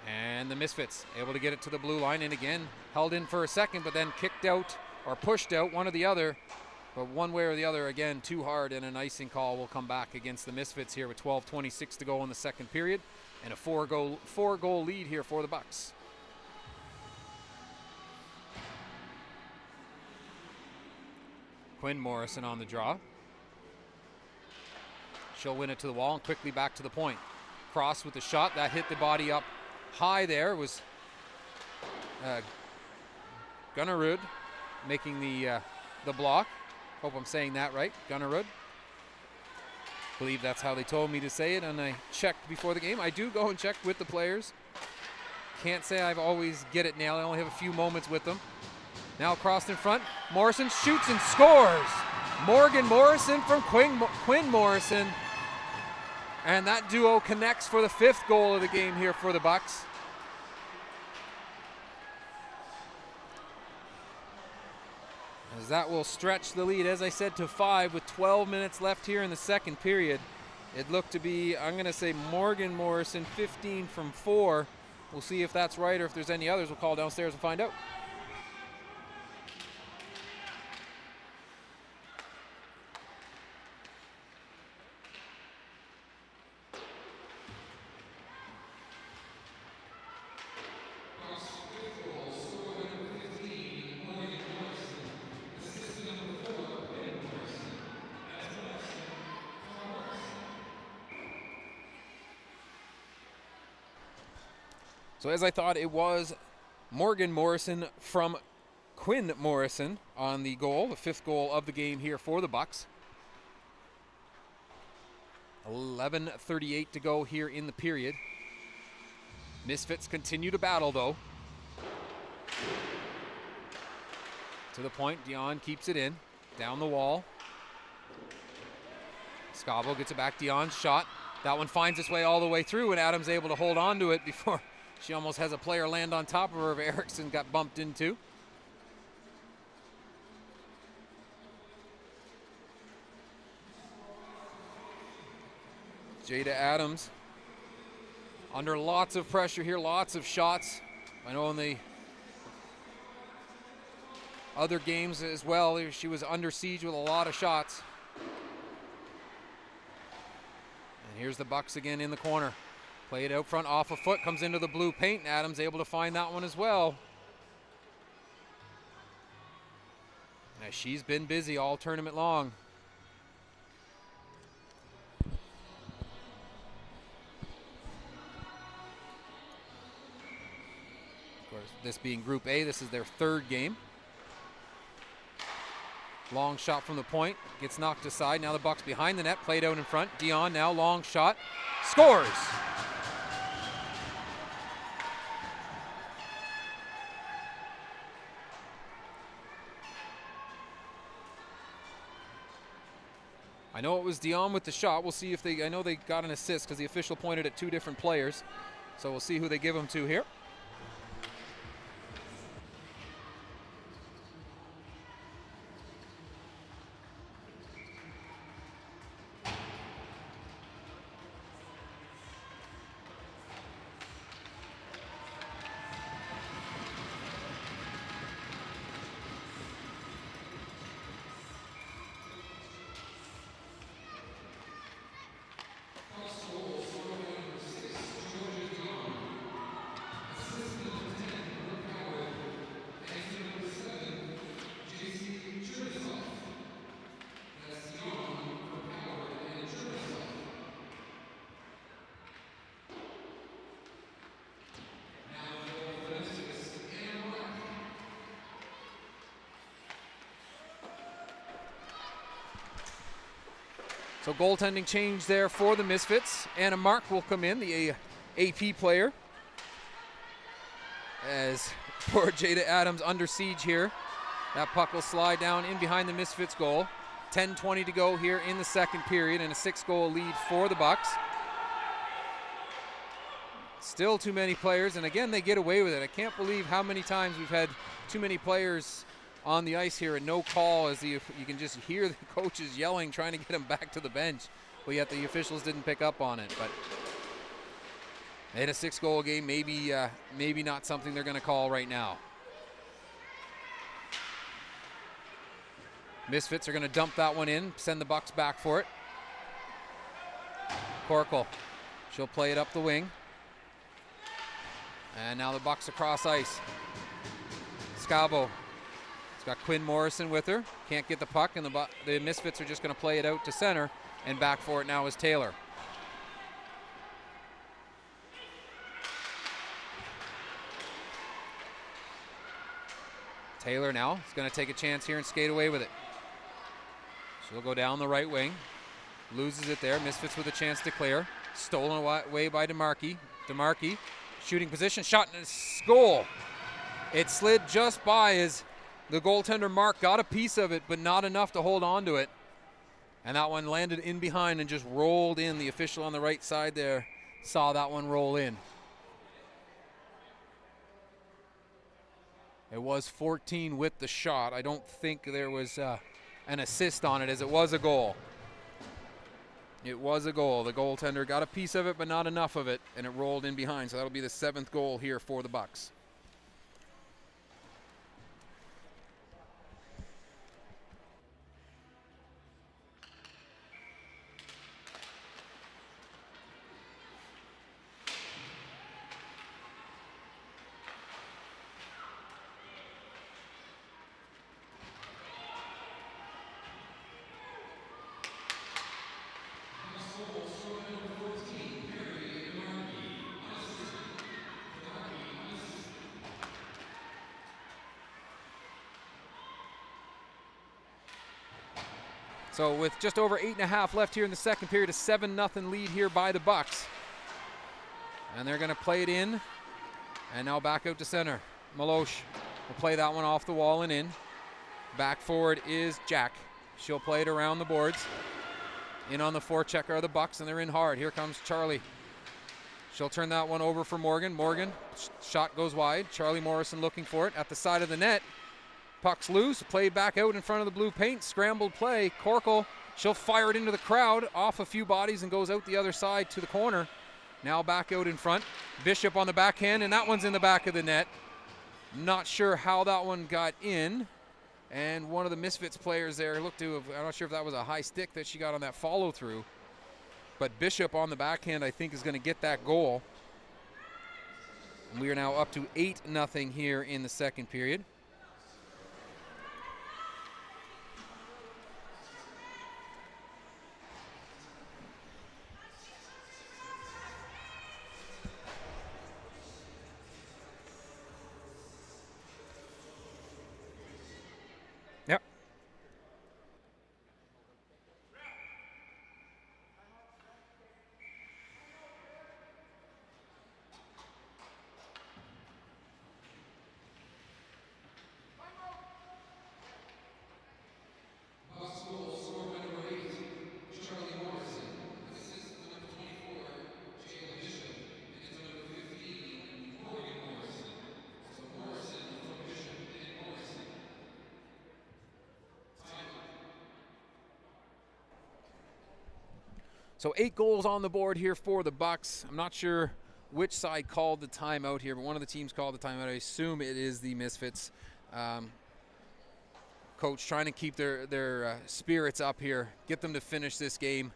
And the Misfits able to get it to the blue line, and again held in for a second, but then kicked out or pushed out, one or the other. But one way or the other, again, too hard, and an icing call will come back against the Misfits here with 12:26 to go in the second period, and a four goal lead here for the Bucks. Quinn Morrison on the draw. She'll win it to the wall and quickly back to the point. Cross with the shot that hit the body up high there. Was Gunnerud making the block. Hope I'm saying that right, Gunnerud. Believe that's how they told me to say it, and I checked before the game. I do go and check with the players. Can't say I've always get it nailed. I only have a few moments with them. Now crossed in front. Morrison shoots and scores. Morgan Morrison from Quinn Morrison. And that duo connects for the 5th goal of the game here for the Bucks. as that will stretch the lead, as I said, to 5 with 12 minutes left here in the second period. It looked to be, I'm going to say, Morgan Morrison 15 from 4. We'll see if that's right, or if there's any others. We'll call downstairs and find out. So as I thought, it was Morgan Morrison from Quinn Morrison on the goal, the 5th goal of the game here for the Bucks. 11:38 to go here in the period. Misfits continue to battle, though. To the point, Dion keeps it in, down the wall. Scavo gets it back, Dion's shot. That one finds its way all the way through, and Adams able to hold on to it before she almost has a player land on top of her. Erickson got bumped into. Jada Adams under lots of pressure here, lots of shots. I know in the other games as well, she was under siege with a lot of shots. And here's the Bucks again in the corner. Played out front off a foot, comes into the blue paint, and Adams able to find that one as well. As she's been busy all tournament long. Of course, this being Group A, this is their 3rd game. Long shot from the point, gets knocked aside. Now the Bucks behind the net, played out in front. Dion now, long shot, scores! I know it was Dion with the shot. We'll see if they, I know they got an assist because the official pointed at 2 different players. So we'll see who they give them to here. So goaltending change there for the Misfits. Anna Mark will come in, the AP player. As poor Jada Adams under siege here. That puck will slide down in behind the Misfits goal. 10:20 to go here in the second period, and a 6-goal lead for the Bucks. Still too many players, and again, they get away with it. I can't believe how many times we've had too many players on the ice here and no call, as you can just hear the coaches yelling, trying to get them back to the bench. But yet the officials didn't pick up on it. But in a 6-goal game, maybe not something they're going to call right now. Misfits are going to dump that one in, send the Bucks back for it. Corkle, she'll play it up the wing. And now the Bucks across ice. Scavo. Got Quinn Morrison with her. Can't get the puck, and the Misfits are just going to play it out to center, and back for it now is Taylor. Taylor now is going to take a chance here and skate away with it. She'll go down the right wing. Loses it there. Misfits with a chance to clear. Stolen away by DeMarkey. DeMarkey, shooting position, shot, and it's goal. It slid just by as the goaltender Mark got a piece of it, but not enough to hold on to it. And that one landed in behind and just rolled in. The official on the right side there saw that one roll in. It was 14 with the shot. I don't think there was an assist on it, as it was a goal. It was a goal. The goaltender got a piece of it, but not enough of it, and it rolled in behind. So that'll be the 7th goal here for the Bucks. So with just over 8.5 left here in the second period, a 7-0 lead here by the Bucks. And they're going to play it in. And now back out to center. Malosh will play that one off the wall and in. Back forward is Jack. She'll play it around the boards. In on the forechecker are the Bucks, and they're in hard. Here comes Charlie. She'll turn that one over for Morgan. Morgan, shot goes wide. Charlie Morrison looking for it at the side of the net. Puck's loose, played back out in front of the blue paint, scrambled play. Corkle, she'll fire it into the crowd, off a few bodies and goes out the other side to the corner. Now back out in front. Bishop on the backhand, and that one's in the back of the net. Not sure how that one got in. And one of the Misfits players there looked to have, I'm not sure if that was a high stick that she got on that follow through. But Bishop on the backhand, I think, is going to get that goal. And we are now up to 8-0 here in the second period. Yep. So 8 goals on the board here for the Bucks. I'm not sure which side called the timeout here, but one of the teams called the timeout. I assume it is the Misfits. Coach trying to keep their spirits up here, get them to finish this game.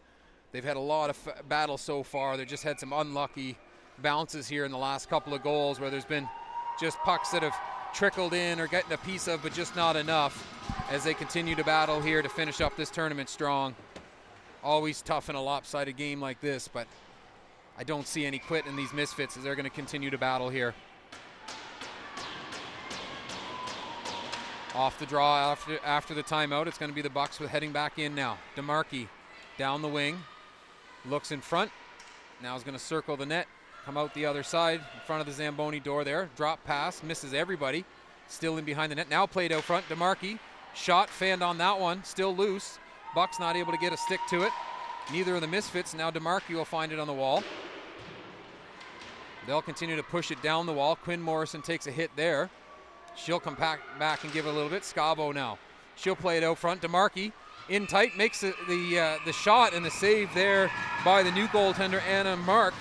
They've had a lot of battles so far. They just had some unlucky bounces here in the last couple of goals where there's been just pucks that have trickled in or getting a piece of, but just not enough as they continue to battle here to finish up this tournament strong. Always tough in a lopsided game like this, but I don't see any quit in these Misfits as they're going to continue to battle here. Off the draw after the timeout, it's going to be the Bucks with heading back in now. DeMarchi down the wing, looks in front, now is going to circle the net, come out the other side in front of the Zamboni door there. Drop pass, misses everybody, still in behind the net. Now played out front, DeMarchi, shot, fanned on that one, still loose. Bucks not able to get a stick to it. Neither of the Misfits. Now DeMarchi will find it on the wall. They'll continue to push it down the wall. Quinn Morrison takes a hit there. She'll come back and give it a little bit. Scavo now. She'll play it out front. DeMarchi in tight, makes the shot and the save there by the new goaltender, Anna Mark.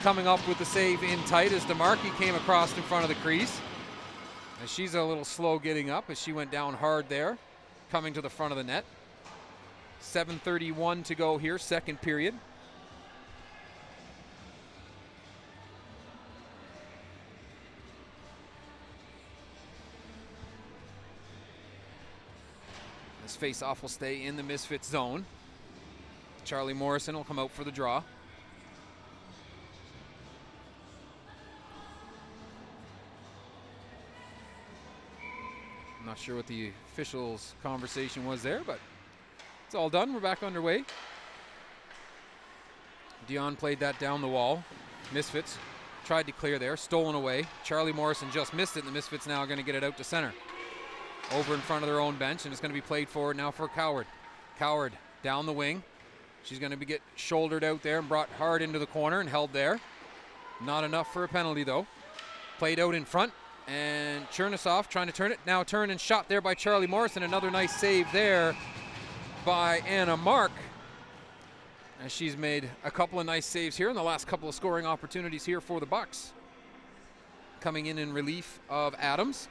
Coming up with the save in tight as DeMarchi came across in front of the crease. And she's a little slow getting up as she went down hard there, coming to the front of the net. 7:31 to go here, second period. This face-off will stay in the Misfits zone. Charlie Morrison will come out for the draw. I'm not sure what the officials' conversation was there, but it's all done. We're back underway. Dion played that down the wall. Misfits tried to clear there, stolen away. Charlie Morrison just missed it, and the Misfits now are going to get it out to center. Over in front of their own bench, and it's going to be played forward now for Coward. Coward down the wing. She's going to get shouldered out there and brought hard into the corner and held there. Not enough for a penalty, though. Played out in front. And Chernisoff trying to turn it. Now turn and shot there by Charlie Morrison. Another nice save there by Anna Mark. And she's made a couple of nice saves here in the last couple of scoring opportunities here for the Bucks. Coming in relief of Adams.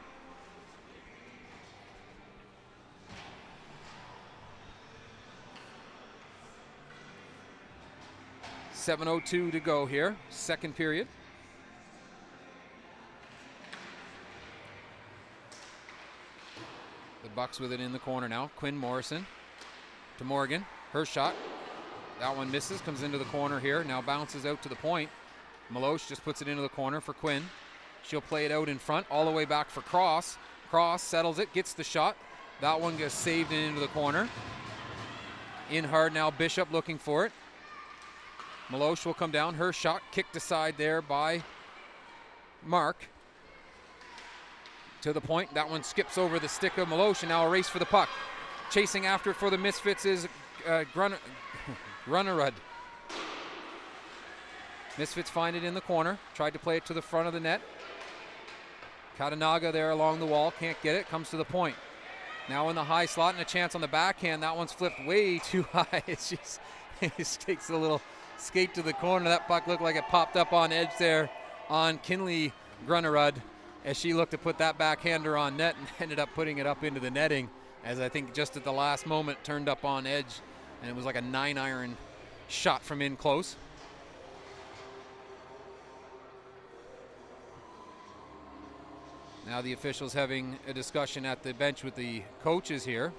.7:02 to go here, second period. The Bucks with it in the corner now. Quinn Morrison to Morgan. Her shot. That one misses, comes into the corner here. Now bounces out to the point. Maloche just puts it into the corner for Quinn. She'll play it out in front, all the way back for Cross. Cross settles it, gets the shot. That one gets saved and into the corner. In hard now, Bishop looking for it. Maloche will come down. Her shot kicked aside there by Mark. To the point. That one skips over the stick of Maloche, and now a race for the puck. Chasing after it for the Misfits is Grunnerud. Misfits find it in the corner. Tried to play it to the front of the net. Katanaga there along the wall. Can't get it. Comes to the point. Now in the high slot and a chance on the backhand. That one's flipped way too high. It just takes a little skate to the corner. That puck looked like it popped up on edge there on Kinley Grunnerud as she looked to put that backhander on net and ended up putting it up into the netting, as I think just at the last moment turned up on edge, and it was like a 9-iron shot from in close. Now the officials having a discussion at the bench with the coaches here.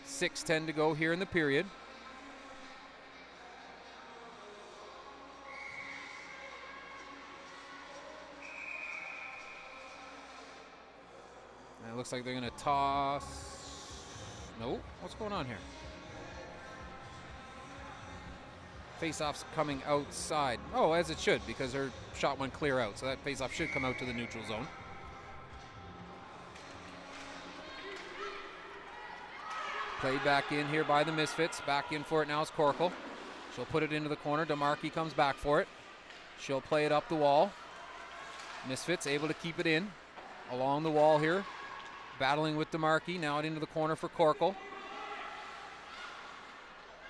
.6:10 to go here in the period. And it looks like they're going to toss. No, what's going on here? Face-off's coming outside. Oh, as it should, because her shot went clear out. So that face-off should come out to the neutral zone. Played back in here by the Misfits. Back in for it now is Corkle. She'll put it into the corner. DeMarchi comes back for it. She'll play it up the wall. Misfits able to keep it in. Along the wall here. Battling with DeMarchi. Now it into the corner for Corkle.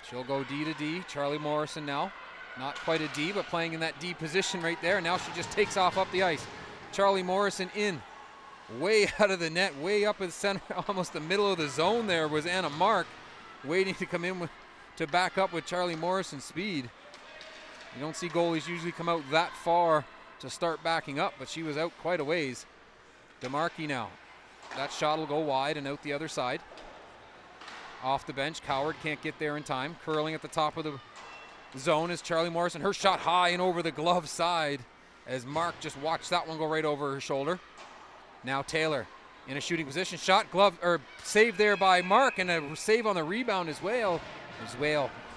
She'll go D to D. Charlie Morrison now. Not quite a D, but playing in that D position right there. Now she just takes off up the ice. Charlie Morrison in. Way out of the net, way up in the center, almost the middle of the zone there was Anna Mark, waiting to come in to back up with Charlie Morrison's speed. You don't see goalies usually come out that far to start backing up, but she was out quite a ways. DeMarchi now. That shot will go wide and out the other side. Off the bench, Coward can't get there in time. Curling at the top of the zone is Charlie Morrison. Her shot high and over the glove side as Mark just watched that one go right over her shoulder. Now Taylor in a shooting position. Shot, glove, or save there by Mark, and a save on the rebound as well.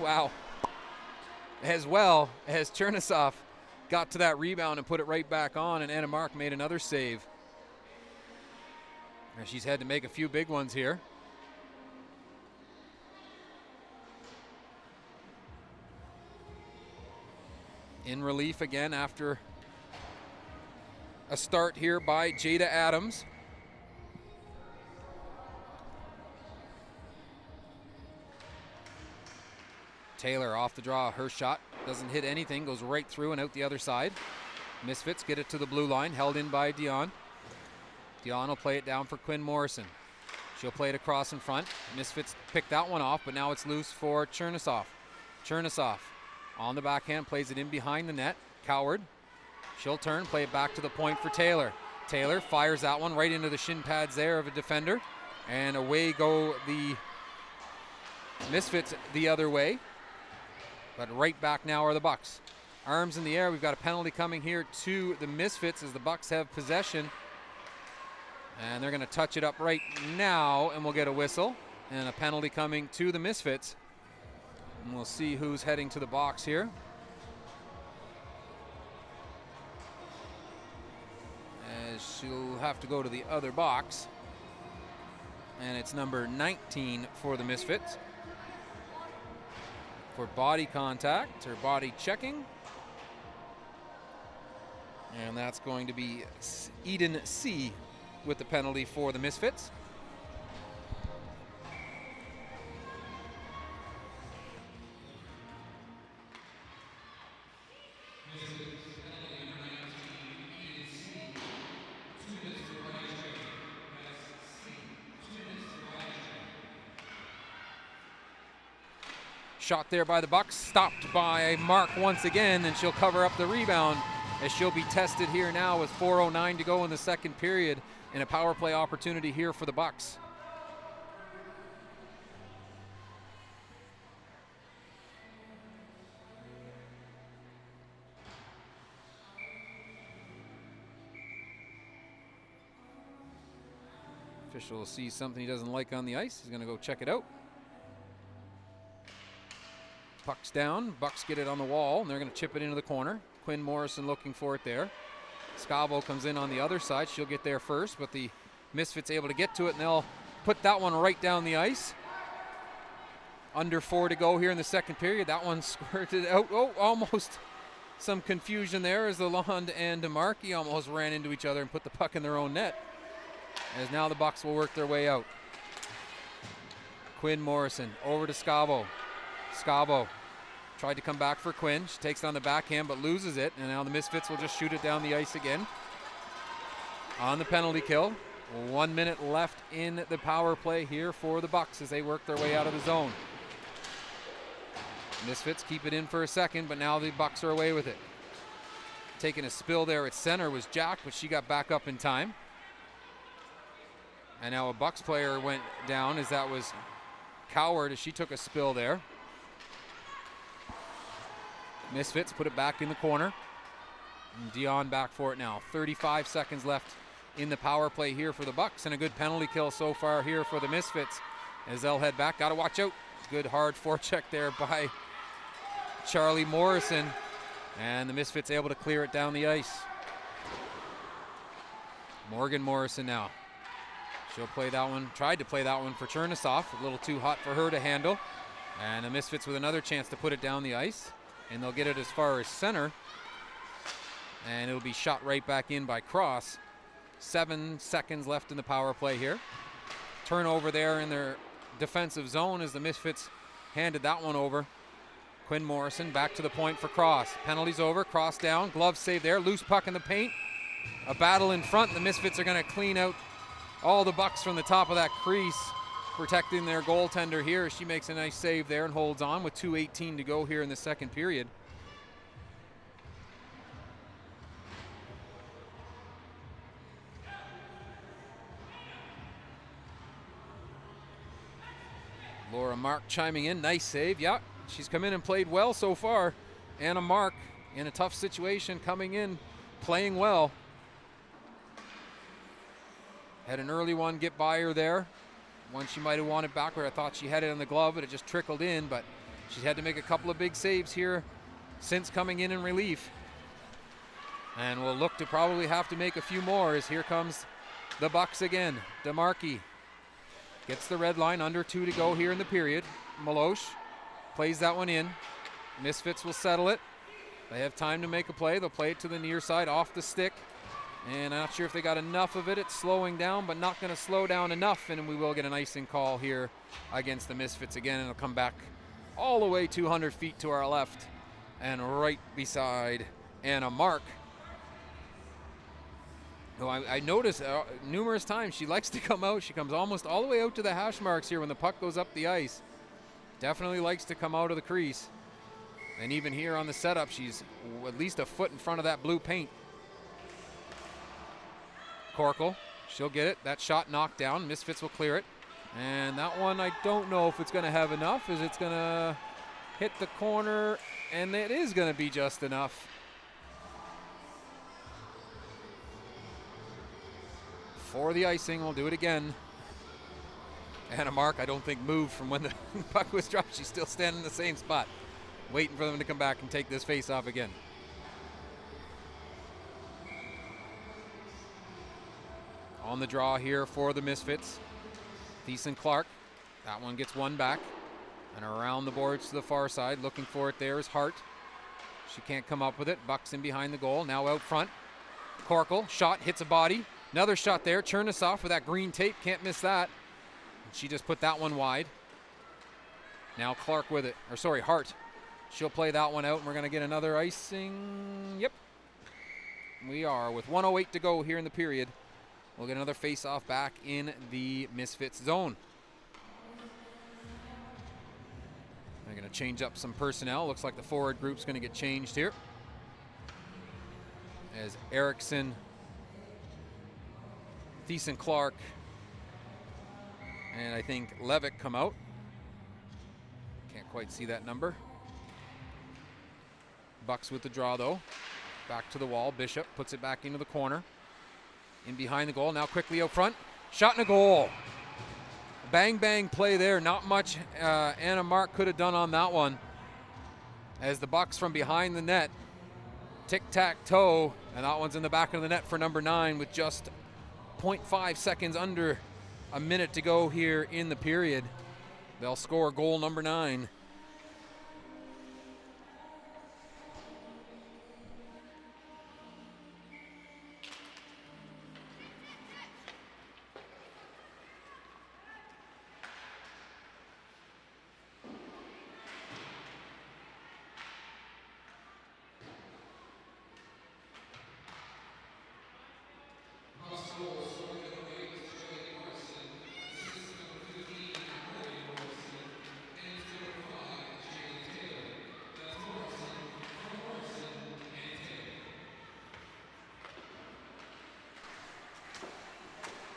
Wow. As well as Chernisoff got to that rebound and put it right back on, and Anna Mark made another save. And she's had to make a few big ones here. In relief again after a start here by Jada Adams. Taylor off the draw. Her shot doesn't hit anything, goes right through and out the other side. Misfits get it to the blue line, held in by Dion. Dion will play it down for Quinn Morrison. She'll play it across in front. Misfits pick that one off, but now it's loose for Chernisoff. Chernisoff on the backhand, plays it in behind the net. Coward. She'll turn, play it back to the point for Taylor. Taylor fires that one right into the shin pads there of a defender. And away go the Misfits the other way. But right back now are the Bucks. Arms in the air. We've got a penalty coming here to the Misfits as the Bucks have possession. And they're going to touch it up right now, and we'll get a whistle. And a penalty coming to the Misfits. And we'll see who's heading to the box here. As she'll have to go to the other box. And it's number 19 for the Misfits. For body contact or body checking. And that's going to be Eden C with the penalty for the Misfits. Shot there by the Bucks, stopped by Mark once again, and she'll cover up the rebound as she'll be tested here now with 4:09 to go in the second period, and a power play opportunity here for the Bucks. Official sees something he doesn't like on the ice. He's going to go check it out. Puck's down. Bucks get it on the wall, and they're going to chip it into the corner. Quinn Morrison looking for it there. Scavo comes in on the other side. She'll get there first, but the Misfits able to get to it, and they'll put that one right down the ice. Under 4 to go here in the second period. That one squirted out. Oh, almost some confusion there as the Lalonde and DeMarchi almost ran into each other and put the puck in their own net. As now the Bucks will work their way out. Quinn Morrison over to Scavo. Scavo tried to come back for Quinn. She takes it on the backhand but loses it, and now the Misfits will just shoot it down the ice again. On the penalty kill. 1 minute left in the power play here for the Bucks as they work their way out of the zone. Misfits keep it in for a second, but now the Bucks are away with it. Taking a spill there at center was Jack, but she got back up in time. And now a Bucks player went down as that was Coward as she took a spill there. Misfits put it back in the corner. And Dion back for it now. 35 seconds left in the power play here for the Bucks, and a good penalty kill so far here for the Misfits as they'll head back. Got to watch out. Good hard forecheck there by Charlie Morrison, and the Misfits able to clear it down the ice. Morgan Morrison now. She'll play that one, tried to play that one for Chernisoff. A little too hot for her to handle. And the Misfits with another chance to put it down the ice. And they'll get it as far as center. And it'll be shot right back in by Cross. 7 seconds left in the power play here. Turnover there in their defensive zone as the Misfits handed that one over. Quinn Morrison back to the point for Cross. Penalties over, Cross down, glove save there, loose puck in the paint. A battle in front. The Misfits are going to clean out all the Bucks from the top of that crease, protecting their goaltender here. She makes a nice save there and holds on with 2:18 to go here in the second period. Laura Mark chiming in. Nice save. Yeah, she's come in and played well so far. Anna Mark in a tough situation coming in, playing well. Had an early one get by her there. One she might have wanted backward. I thought she had it on the glove, but it just trickled in. But she's had to make a couple of big saves here since coming in relief. And will look to probably have to make a few more as here comes the Bucks again. DeMarchi gets the red line, under 2 to go here in the period. Maloche plays that one in. Misfits will settle it. They have time to make a play. They'll play it to the near side off the stick. And I'm not sure if they got enough of it. It's slowing down, but not going to slow down enough. And we will get an icing call here against the Misfits again. And it'll come back all the way 200 feet to our left and right beside Anna Mark, who I noticed numerous times she likes to come out. She comes almost all the way out to the hash marks here when the puck goes up the ice. Definitely likes to come out of the crease. And even here on the setup, she's at least a foot in front of that blue paint. Corkle, she'll get it. That shot knocked down. Misfits will clear it. And that one, I don't know if it's going to have enough. Is it's going to hit the corner, and it is going to be just enough. For the icing, we'll do it again. Anna Mark, I don't think moved from when the puck was dropped. She's still standing in the same spot, waiting for them to come back and take this face off again. On the draw here for the Misfits, Thiessen Clark. That one gets one back. And around the boards to the far side, looking for it there is Hart. She can't come up with it. Bucks in behind the goal, now out front. Corkle, shot, hits a body. Another shot there. Chernisoff with that green tape. Can't miss that. She just put that one wide. Now Clark with it. Or sorry, Hart. She'll play that one out, and we're going to get another icing. Yep. We are with 1:08 to go here in the period. We'll get another face-off back in the Misfits zone. They're going to change up some personnel. Looks like the forward group's going to get changed here. As Erickson, Thiessen Clark, and I think Levick come out. Can't quite see that number. Bucks with the draw though. Back to the wall. Bishop puts it back into the corner. In behind the goal. Now quickly out front. Shot and a goal. Bang, bang play there. Not much Anna Mark could have done on that one. As the Bucks from behind the net. Tic-tac-toe. And that one's in the back of the net for number 9 with just 0.5 seconds, under a minute to go here in the period. They'll score goal number 9.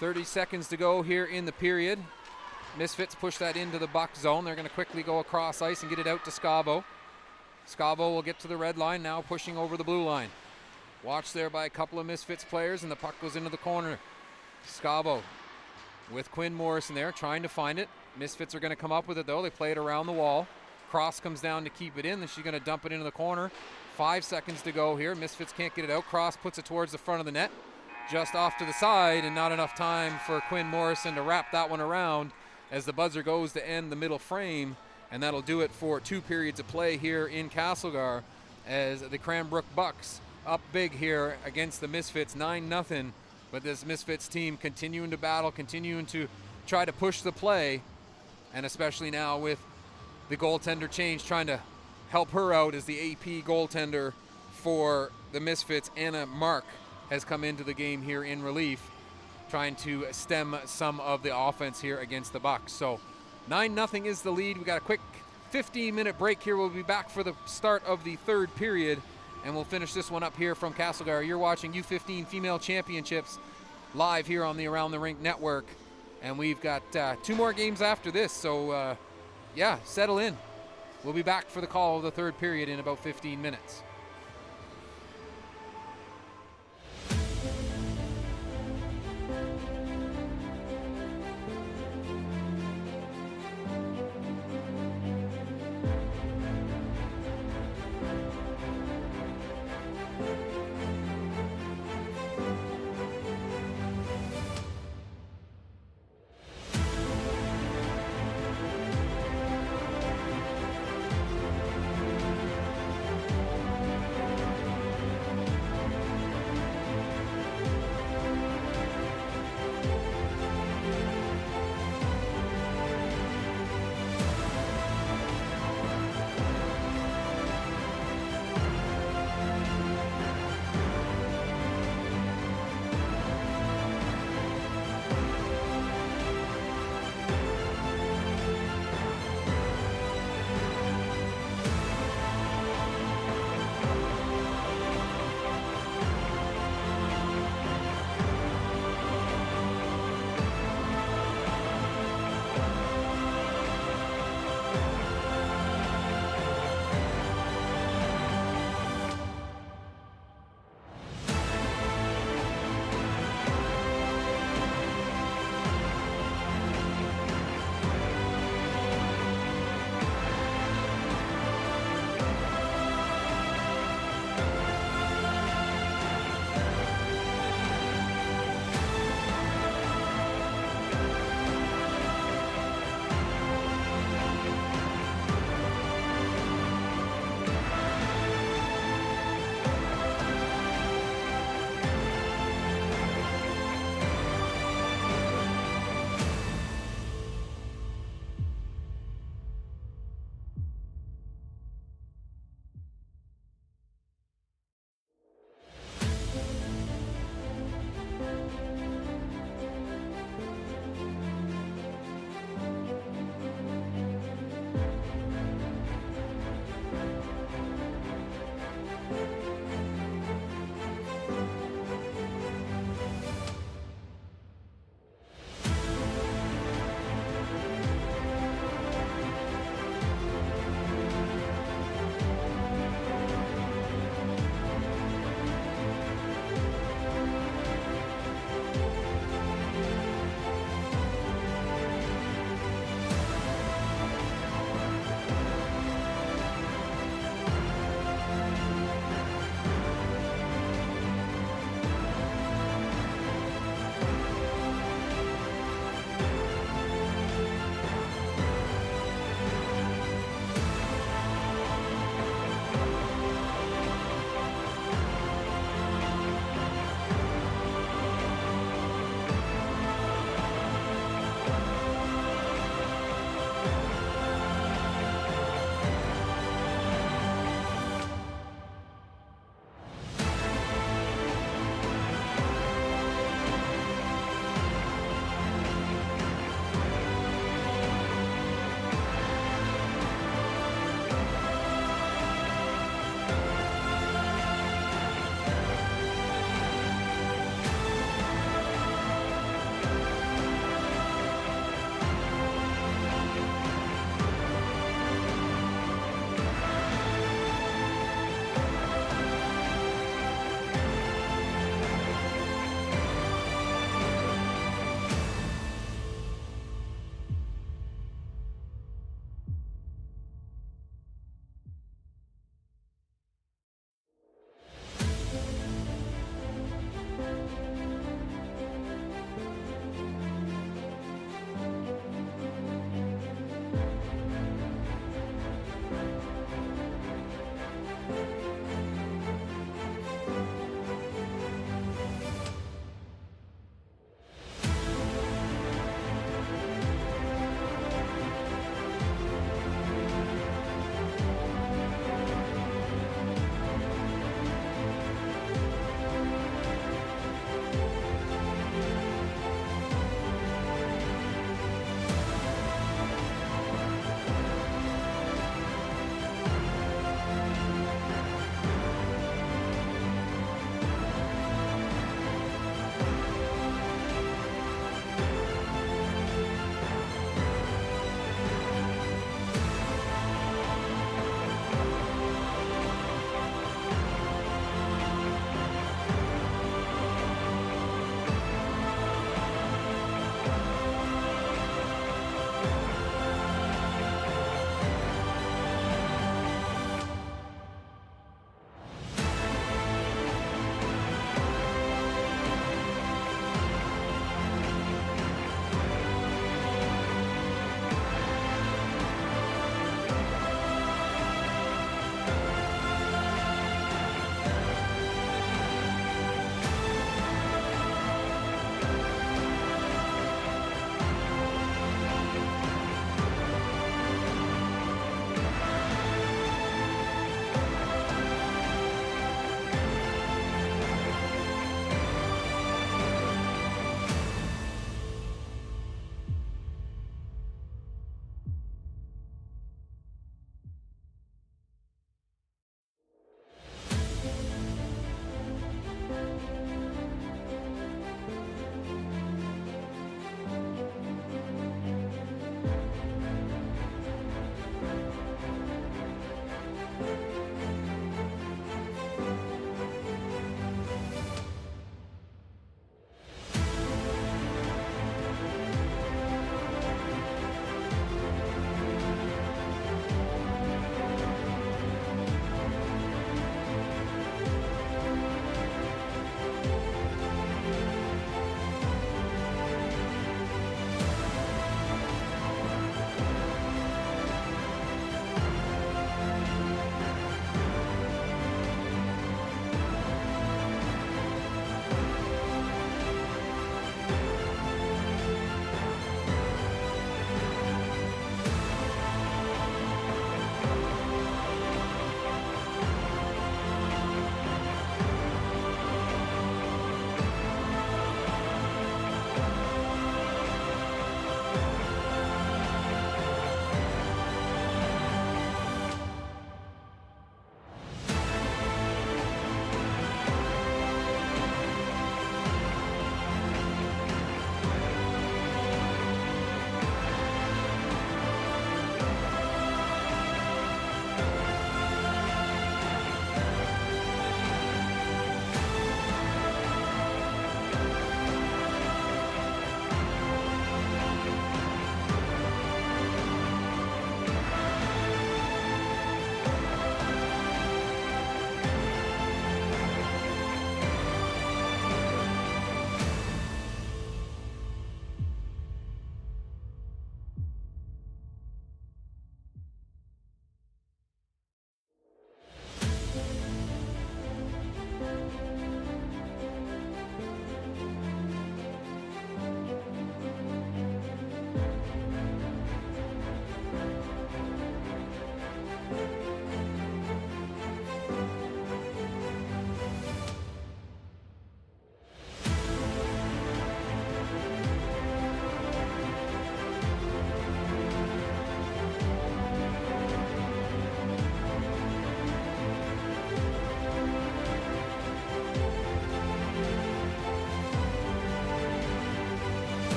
.30 seconds to go here in the period. Misfits push that into the Buck zone. They're going to quickly go across ice and get it out to Scavo. Scavo will get to the red line, now pushing over the blue line. Watched there by a couple of Misfits players, and the puck goes into the corner. Scavo with Quinn Morrison there, trying to find it. Misfits are going to come up with it, though. They play it around the wall. Cross comes down to keep it in, then she's going to dump it into the corner. 5 seconds to go here. Misfits can't get it out. Cross puts it towards the front of the net. Just off to the side, and not enough time for Quinn Morrison to wrap that one around as the buzzer goes to end the middle frame, and that'll do it for 2 periods of play here in Castlegar as the Cranbrook Bucks up big here against the Misfits, 9-0, but this Misfits team continuing to battle, continuing to try to push the play, and especially now with the goaltender change, trying to help her out as the AP goaltender for the Misfits, Anna Mark, has come into the game here in relief, trying to stem some of the offense here against the Bucks. So 9-0 is the lead. We got a quick 15-minute break here. We'll be back for the start of the 3rd period, and we'll finish this one up here from Castlegar. You're watching U15 Female Championships live here on the Around the Rink Network, and we've got 2 more games after this. So yeah, settle in. We'll be back for the call of the 3rd period in about 15 minutes.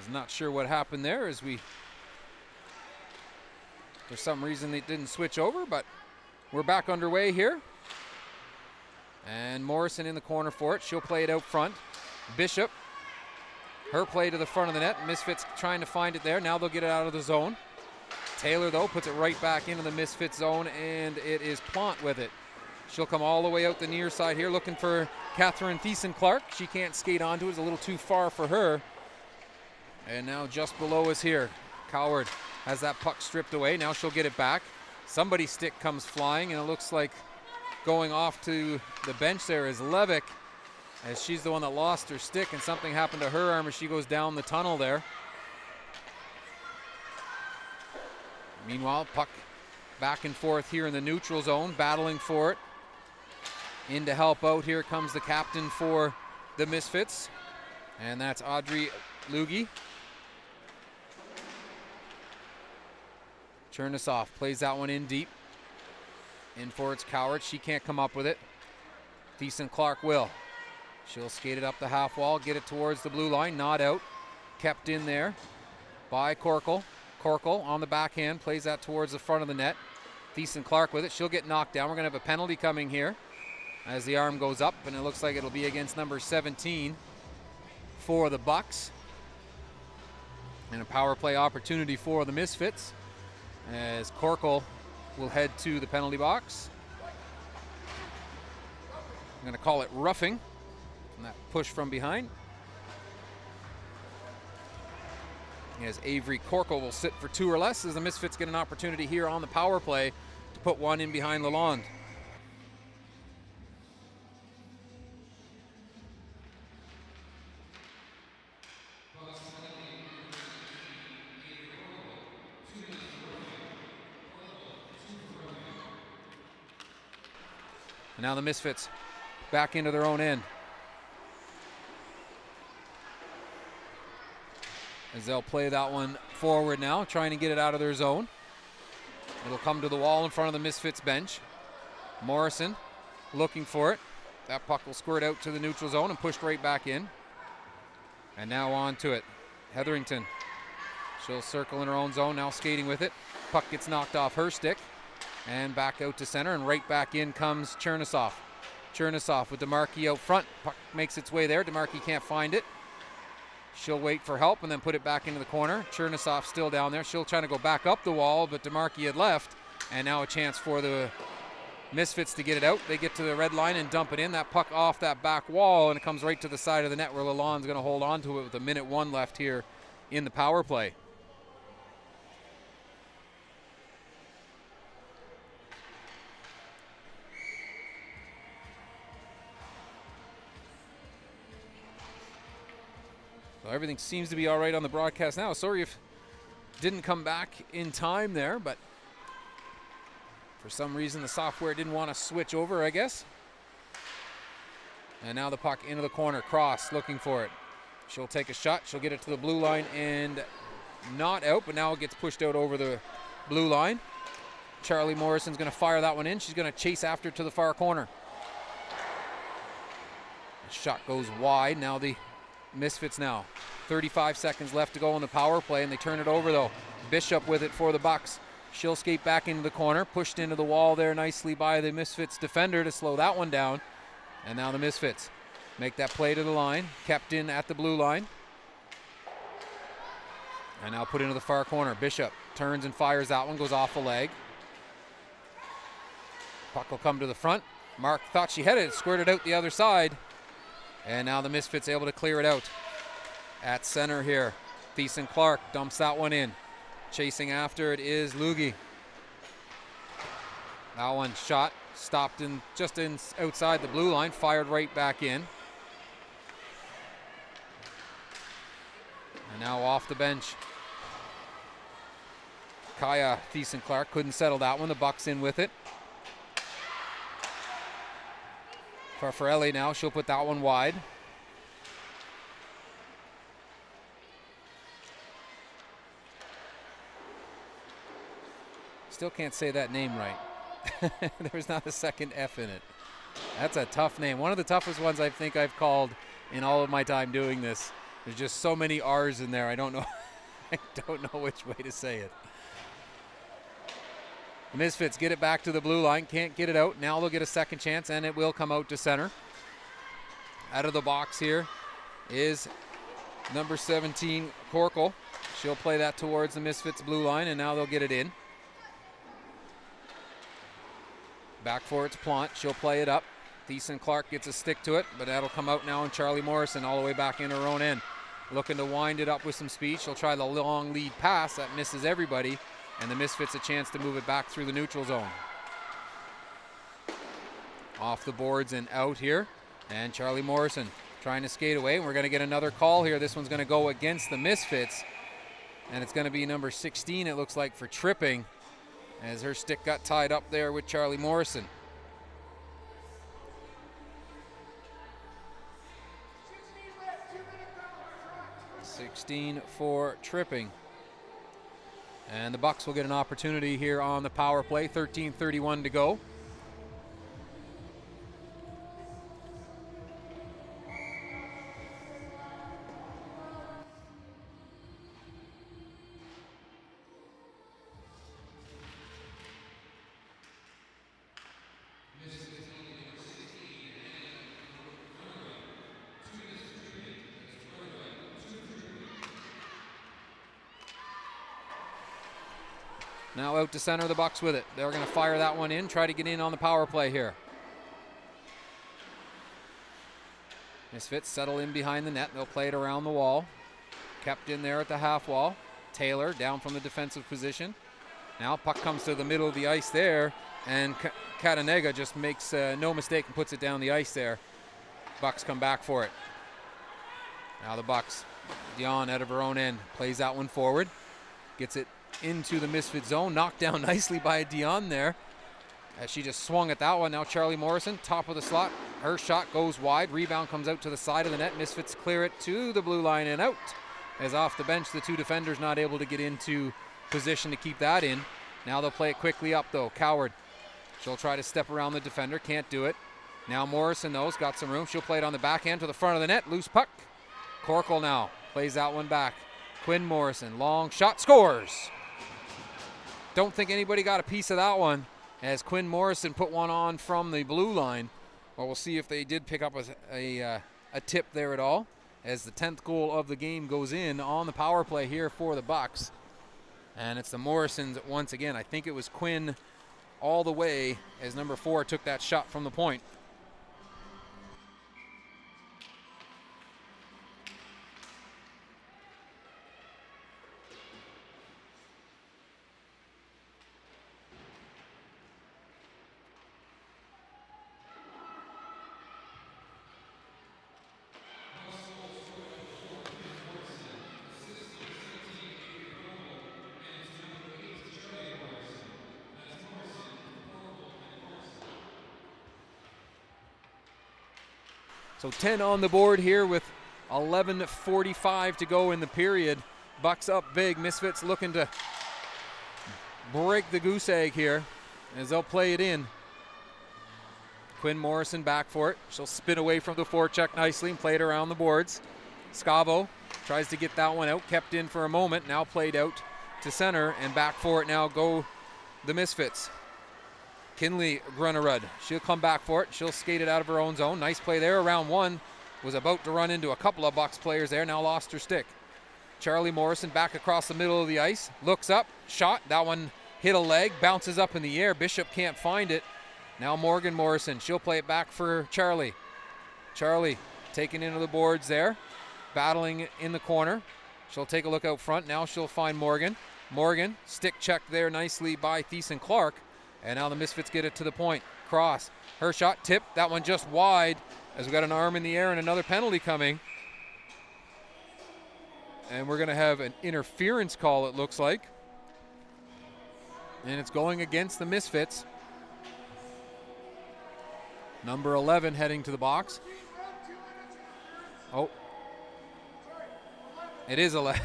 I'm not sure what happened there as for some reason it didn't switch over, but we're back underway here. And Morrison in the corner for it. She'll play it out front. Bishop, her play to the front of the net. Misfits trying to find it there. Now they'll get it out of the zone. Taylor, though, puts it right back into the Misfits zone, and it is Plant with it. She'll come all the way out the near side here, looking for Catherine Thiessen-Clark. She can't skate onto it. It's a little too far for her. And now just below us here, Coward has that puck stripped away. Now she'll get it back. Somebody's stick comes flying, and it looks like going off to the bench there is Levick, as she's the one that lost her stick, and something happened to her arm as she goes down the tunnel there. Meanwhile, puck back and forth here in the neutral zone, battling for it. In to help out, here comes the captain for the Misfits, and that's Audrey Lugie. Chernisoff plays that one in deep. In for its Coward. She can't come up with it. Thiessen-Clark will. She'll skate it up the half wall, get it towards the blue line, not out. Kept in there by Corkle. Corkle on the backhand, plays that towards the front of the net. Thiessen-Clark with it. She'll get knocked down. We're going to have a penalty coming here as the arm goes up, and it looks like it'll be against number 17 for the Bucks. And a power play opportunity for the Misfits as Corkle will head to the penalty box. I'm going to call it roughing, and that push from behind. As Avery Corkle will sit for 2 or less, as the Misfits get an opportunity here on the power play to put one in behind Lalonde. And now the Misfits back into their own end, as they'll play that one forward now, trying to get it out of their zone. It'll come to the wall in front of the Misfits bench. Morrison looking for it. That puck will squirt out to the neutral zone and pushed right back in. And now on to it. Hetherington. She'll circle in her own zone, now skating with it. Puck gets knocked off her stick. And back out to center, and right back in comes Chernisoff. Chernisoff with DeMarkey out front. Puck makes its way there. DeMarkey can't find it. She'll wait for help and then put it back into the corner. Chernisoff still down there. She'll try to go back up the wall, but DeMarkey had left. And now a chance for the Misfits to get it out. They get to the red line and dump it in. That puck off that back wall, and it comes right to the side of the net where Lalonde's going to hold on to it with 1:01 left here in the power play. So everything seems to be all right on the broadcast now. Sorry if didn't come back in time there, but for some reason the software didn't want to switch over, I guess. And now the puck into the corner. Cross looking for it. She'll take a shot. She'll get it to the blue line and not out, but now it gets pushed out over the blue line. Charlie Morrison's going to fire that one in. She's going to chase after to the far corner. The shot goes wide. Now the Misfits now. 35 seconds left to go on the power play, and they turn it over though. Bishop with it for the Bucks. She'll skate back into the corner, pushed into the wall there nicely by the Misfits defender to slow that one down. And now the Misfits make that play to the line, kept in at the blue line. And now put into the far corner. Bishop turns and fires that one, goes off a leg. Puck will come to the front. Mark thought she had it, squirted out the other side. And now the Misfits able to clear it out. At center here, Thiessen-Clark dumps that one in. Chasing after it is Lugie. That one shot, stopped in just outside the blue line, fired right back in. And now off the bench, Kaya Thiessen-Clark couldn't settle that one. The Bucks in with it. Farfarelli now, she'll put that one wide. Still can't say that name right. There's not a second F in it. That's a tough name. One of the toughest ones I think I've called in all of my time doing this. There's just so many R's in there. I don't know. I don't know which way to say it. The Misfits get it back to the blue line. Can't get it out. Now they'll get a second chance, and it will come out to center. Out of the box here is number 17, Corkle. She'll play that towards the Misfits blue line, and now they'll get it in. Back for it's Plant. She'll play it up. Thiessen Clark gets a stick to it, but that'll come out now, and Charlie Morrison all the way back in her own end. Looking to wind it up with some speed. She'll try the long lead pass. That misses everybody, and the Misfits a chance to move it back through the neutral zone. Off the boards and out here, and Charlie Morrison trying to skate away. We're going to get another call here. This one's going to go against the Misfits, and it's going to be number 16, it looks like, for tripping, as her stick got tied up there with Charlie Morrison. For tripping. And the Bucks will get an opportunity here on the power play. 13:31 to go. Now out to center, the Bucks with it. They're going to fire that one in, try to get in on the power play here. Misfits settle in behind the net. They'll play it around the wall. Kept in there at the half wall. Taylor down from the defensive position. Now puck comes to the middle of the ice there, and Katanega just makes no mistake and puts it down the ice there. Bucks come back for it. Now the Bucks. Dion out of her own end plays that one forward. Gets it into the Misfit zone, knocked down nicely by Dion there as she just swung at that one. Now Charlie Morrison, top of the slot. Her shot goes wide. Rebound comes out to the side of the net. Misfits clear it to the blue line and out. As off the bench, the two defenders not able to get into position to keep that in. Now they'll play it quickly up though. Coward. She'll try to step around the defender. Can't do it. Now Morrison though, got some room. She'll play it on the backhand to the front of the net. Loose puck. Corkle now plays that one back. Quinn Morrison, long shot, scores. Don't think anybody got a piece of that one as Quinn Morrison put one on from the blue line. Well, we'll see if they did pick up a tip there at all, as the 10th goal of the game goes in on the power play here for the Bucks. And it's the Morrisons once again. I think it was Quinn all the way as number 4 took that shot from the point. So 10 on the board here with 11:45 to go in the period. Bucks up big. Misfits looking to break the goose egg here as they'll play it in. Quinn Morrison back for it. She'll spin away from the forecheck nicely and play it around the boards. Scavo tries to get that one out. Kept in for a moment. Now played out to center and back for it now go the Misfits. Kinley Grunnerud, she'll come back for it. She'll skate it out of her own zone. Nice play there. Around one. Was about to run into a couple of Bucks players there. Now lost her stick. Charlie Morrison back across the middle of the ice. Looks up. Shot. That one hit a leg. Bounces up in the air. Bishop can't find it. Now Morgan Morrison. She'll play it back for Charlie. Charlie taken into the boards there. Battling in the corner. She'll take a look out front. Now she'll find Morgan. Morgan. Stick check there nicely by Thiessen Clark. And now the Misfits get it to the point. Cross. Her shot tipped. That one just wide as we got an arm in the air and another penalty coming. And we're going to have an interference call, it looks like. And it's going against the Misfits. Number 11 heading to the box. Oh. It is 11.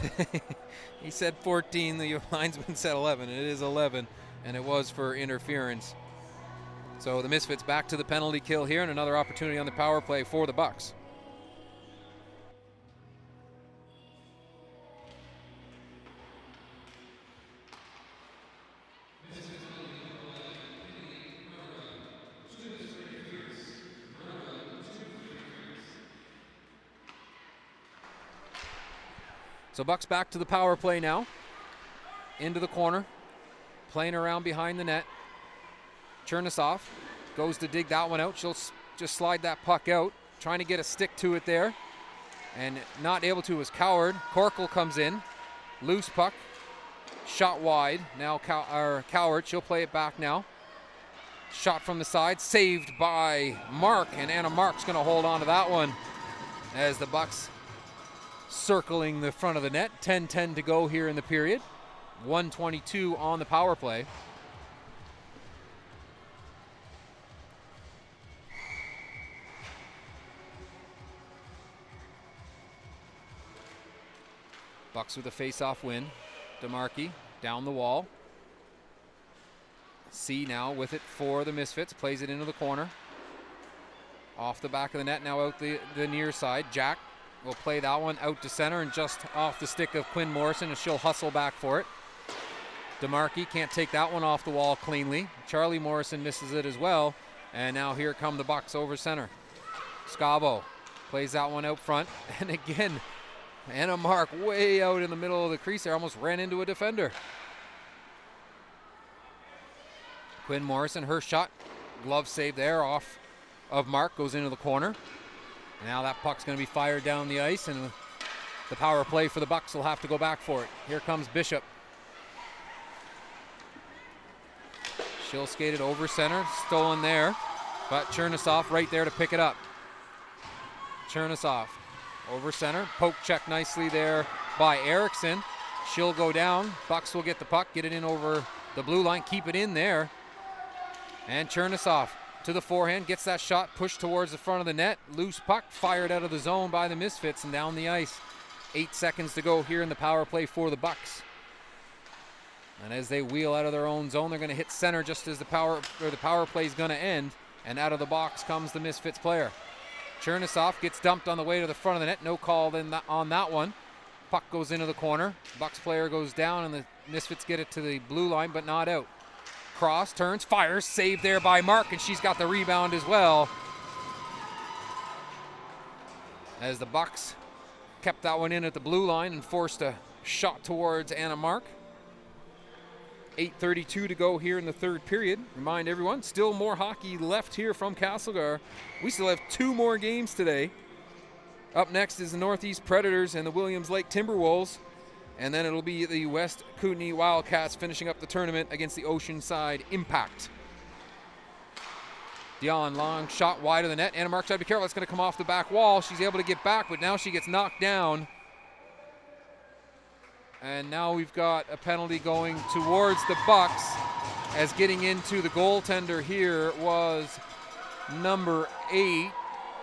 He said 14. The linesman said 11. It is 11. And it was for interference. So the Misfits back to the penalty kill here, and another opportunity on the power play for the Bucks. So Bucks back to the power play now. Into the corner. Playing around behind the net. Chernisoff goes to dig that one out. She'll just slide that puck out. Trying to get a stick to it there. And not able to was Coward. Corkle comes in. Loose puck. Shot wide. Now Coward. She'll play it back now. Shot from the side. Saved by Mark. And Anna Mark's going to hold on to that one as the Bucks circling the front of the net. 10-10 to go here in the period. 1:22 on the power play. Bucks with a face-off win. DeMarchi down the wall. C now with it for the Misfits. Plays it into the corner. Off the back of the net, now out the near side. Jack will play that one out to center and just off the stick of Quinn Morrison, and she'll hustle back for it. DeMarchi can't take that one off the wall cleanly. Charlie Morrison misses it as well. And now here come the Bucks over center. Scavo plays that one out front. And again, Anna Mark way out in the middle of the crease there, almost ran into a defender. Quinn Morrison, her shot, glove save there off of Mark, goes into the corner. Now that puck's going to be fired down the ice, and the power play for the Bucks will have to go back for it. Here comes Bishop. She'll skate it over center, stolen there, but Chernisoff right there to pick it up. Chernisoff over center, poke check nicely there by Erickson. She'll go down. Bucks will get the puck, get it in over the blue line, keep it in there. And Chernisoff to the forehand, gets that shot pushed towards the front of the net. Loose puck fired out of the zone by the Misfits and down the ice. 8 seconds to go here in the power play for the Bucks. And as they wheel out of their own zone, they're going to hit center just as the power play is going to end. And out of the box comes the Misfits player. Chernisoff gets dumped on the way to the front of the net. No call on that one. Puck goes into the corner. Bucks player goes down, and the Misfits get it to the blue line, but not out. Cross, turns, fires, saved there by Mark, and she's got the rebound as well. As the Bucks kept that one in at the blue line and forced a shot towards Anna Mark. 8:32 to go here in the third period. Remind everyone, still more hockey left here from Castlegar. We still have 2 more games today. Up next is the Northeast Predators and the Williams Lake Timberwolves. And then it'll be the West Kootenai Wildcats finishing up the tournament against the Oceanside Impact. Dion, long shot wide of the net. Anna Mark's got to be careful. It's going to come off the back wall. She's able to get back, but now she gets knocked down. And now we've got a penalty going towards the Bucks, as getting into the goaltender here was number 8.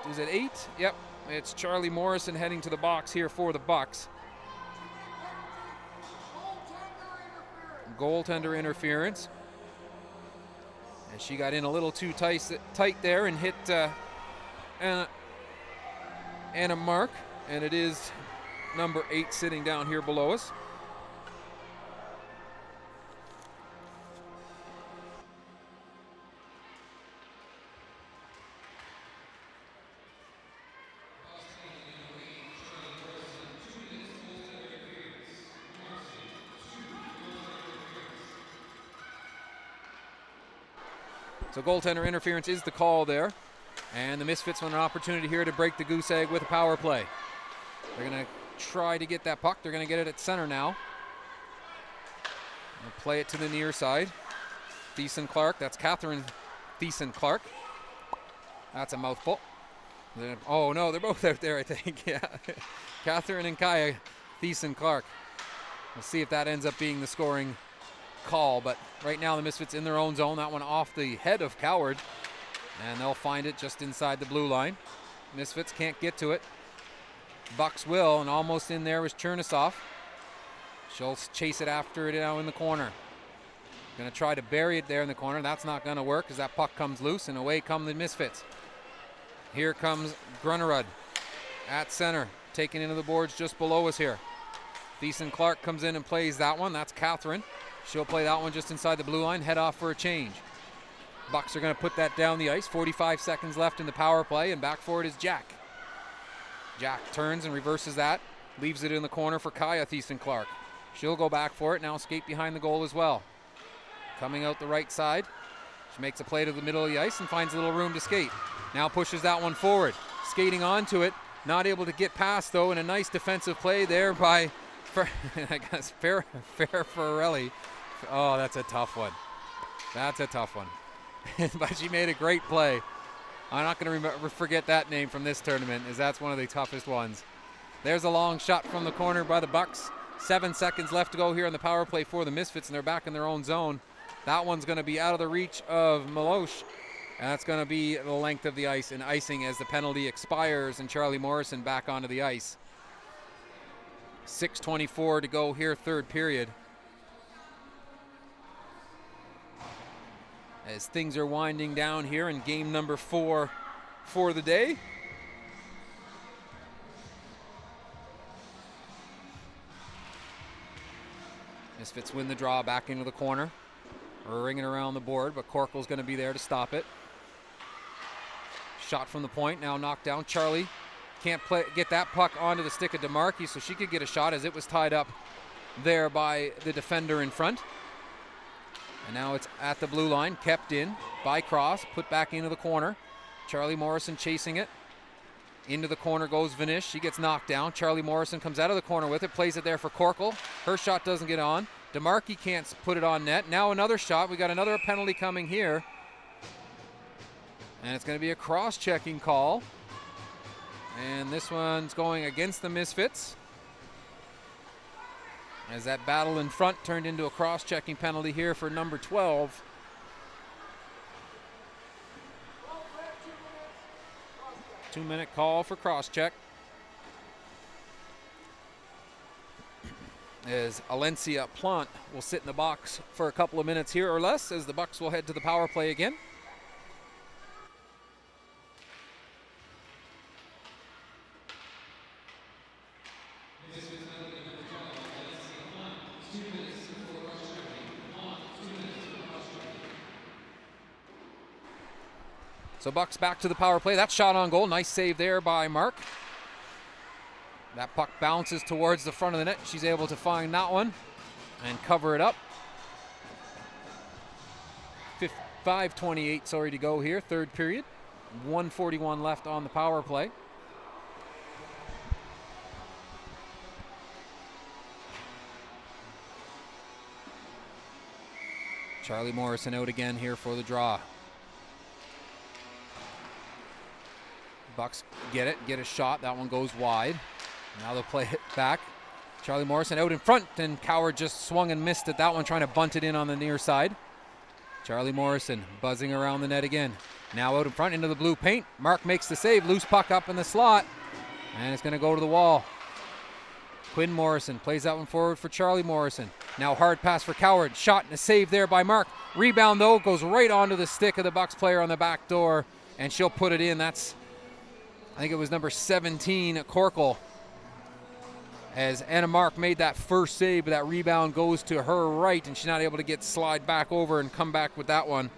Is it 8? Yep. It's Charlie Morrison heading to the box here for the Bucks. Goaltender interference. And she got in a little too tight there and hit Anna Mark. And it is number 8 sitting down here below us. So goaltender interference is the call there. And the Misfits want an opportunity here to break the goose egg with a power play. They're going to try to get that puck. They're going to get it at center now. They'll play it to the near side. Thiessen Clark, that's Catherine Thiessen Clark. That's a mouthful. Oh no, they're both out there, I think. Yeah, Catherine and Kaya Thiessen Clark. We'll see if that ends up being the scoring call, but right now the Misfits in their own zone. That one off the head of Coward, and they'll find it just inside the blue line. Misfits can't get to it. Bucks will, and almost in there was Chernisoff. She'll chase it after it now in the corner. Going to try to bury it there in the corner. That's not going to work as that puck comes loose, and away come the Misfits. Here comes Grunnerud at center, taken into the boards just below us here. Thiessen Clark comes in and plays that one. That's Catherine. She'll play that one just inside the blue line, head off for a change. Bucks are going to put that down the ice. 45 seconds left in the power play, and back for it is Jack. Jack turns and reverses that. Leaves it in the corner for Kaya Thiessen-Clark. She'll go back for it, now skate behind the goal as well. Coming out the right side. She makes a play to the middle of the ice and finds a little room to skate. Now pushes that one forward. Skating onto it. Not able to get past, though, and a nice defensive play there by, I guess, Farrelly. Oh, that's a tough one. That's a tough one. But she made a great play. I'm not going to forget that name from this tournament, as that's one of the toughest ones. There's a long shot from the corner by the Bucks. 7 seconds left to go here on the power play for the Misfits, and they're back in their own zone. That one's going to be out of the reach of Milosh, and that's going to be the length of the ice and icing as the penalty expires and Charlie Morrison back onto the ice. 6:24 to go here, third period. As things are winding down here in game number 4 for the day. Misfits win the draw back into the corner. Ringing around the board, but Corkle's going to be there to stop it. Shot from the point, now knocked down. Charlie can't get that puck onto the stick of DeMarchi, so she could get a shot as it was tied up there by the defender in front. And now it's at the blue line, kept in by Cross, put back into the corner. Charlie Morrison chasing it. Into the corner goes Vanish. She gets knocked down. Charlie Morrison comes out of the corner with it, plays it there for Corkle. Her shot doesn't get on. DeMarchi can't put it on net. Now another shot. We got another penalty coming here. And it's going to be a cross-checking call. And this one's going against the Misfits. As that battle in front turned into a cross-checking penalty here for number 12. Two-minute call for cross-check. As Alencia Plant will sit in the box for a couple of minutes here or less, as the Bucks will head to the power play again. So Bucks back to the power play. That shot on goal. Nice save there by Mark. That puck bounces towards the front of the net. She's able to find that one and cover it up. 5:28, sorry, to go here, third period. 1:41 left on the power play. Charlie Morrison out again here for the draw. Bucks get a shot. That one goes wide. Now they'll play it back. Charlie Morrison out in front, and Coward just swung and missed at that one, trying to bunt it in on the near side. Charlie Morrison buzzing around the net again. Now out in front into the blue paint. Mark makes the save. Loose puck up in the slot, and it's going to go to the wall. Quinn Morrison plays that one forward for Charlie Morrison. Now hard pass for Coward. Shot and a save there by Mark. Rebound, though, goes right onto the stick of the Bucks player on the back door, and she'll put it in. That's, I think it was number 17, Corkle. As Anna Mark made that first save, but that rebound goes to her right, and she's not able to slide back over and come back with that one,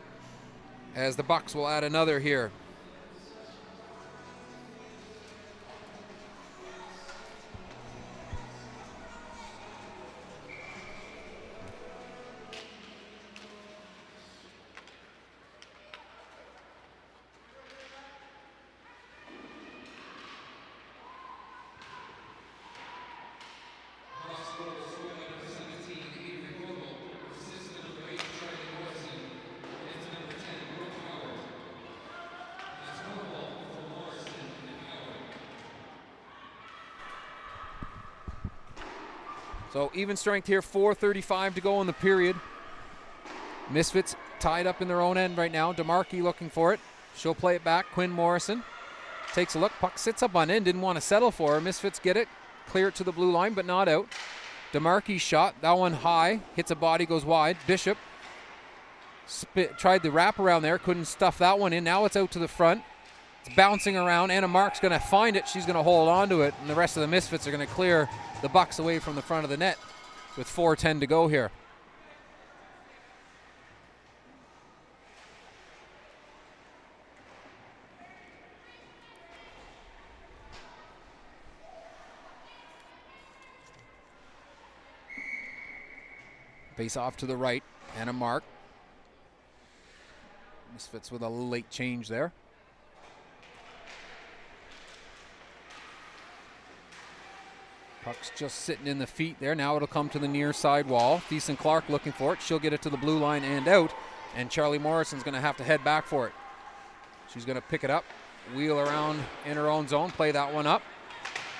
as the Bucks will add another here. So even strength here, 4:35 to go in the period. Misfits tied up in their own end right now. DeMarchi looking for it. She'll play it back. Quinn Morrison takes a look. Puck sits up on end. Didn't want to settle for her. Misfits get it. Clear it to the blue line, but not out. DeMarchi's shot. That one high. Hits a body, goes wide. Bishop tried the wrap around there. Couldn't stuff that one in. Now it's out to the front. It's bouncing around. Anna Mark's going to find it. She's going to hold on to it. And the rest of the Misfits are going to clear the Bucks away from the front of the net with 4:10 to go here. Face off to the right, and a mark. Misfits with a late change there. Puck's just sitting in the feet there. Now it'll come to the near side wall. Thiessen Clark looking for it. She'll get it to the blue line and out. And Charlie Morrison's going to have to head back for it. She's going to pick it up, wheel around in her own zone, play that one up.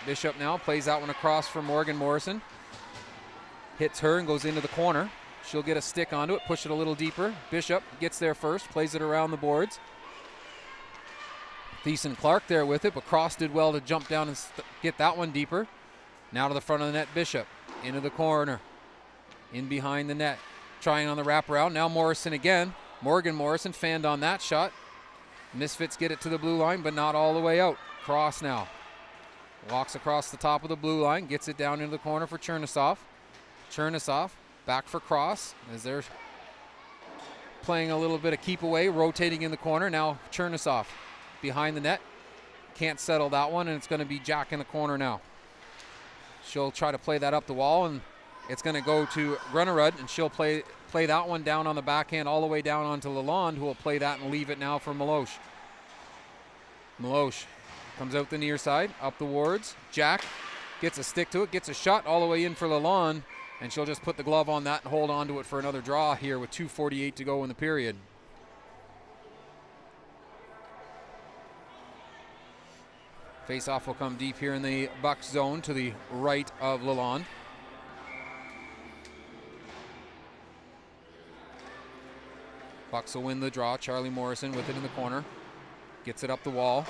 Bishop now plays that one across for Morgan Morrison. Hits her and goes into the corner. She'll get a stick onto it, push it a little deeper. Bishop gets there first, plays it around the boards. Thiessen Clark there with it, but Cross did well to jump down and get that one deeper. Now to the front of the net, Bishop. Into the corner. In behind the net. Trying on the wraparound. Now Morrison again. Morgan Morrison fanned on that shot. Misfits get it to the blue line, but not all the way out. Cross now. Walks across the top of the blue line. Gets it down into the corner for Chernisoff. Chernisoff back for Cross as they're playing a little bit of keep away, rotating in the corner. Now Chernisoff behind the net. Can't settle that one, and it's going to be Jack in the corner now. She'll try to play that up the wall, and it's going to go to Grunnerud, and she'll play that one down on the backhand all the way down onto Lalonde, who will play that and leave it now for Meloche. Meloche comes out the near side, up the wards. Jack gets a stick to it, gets a shot all the way in for Lalonde, and she'll just put the glove on that and hold on to it for another draw here with 2:48 to go in the period. Face-off will come deep here in the Bucks zone to the right of Lalonde. Bucks will win the draw. Charlie Morrison with it in the corner. Gets it up the wall.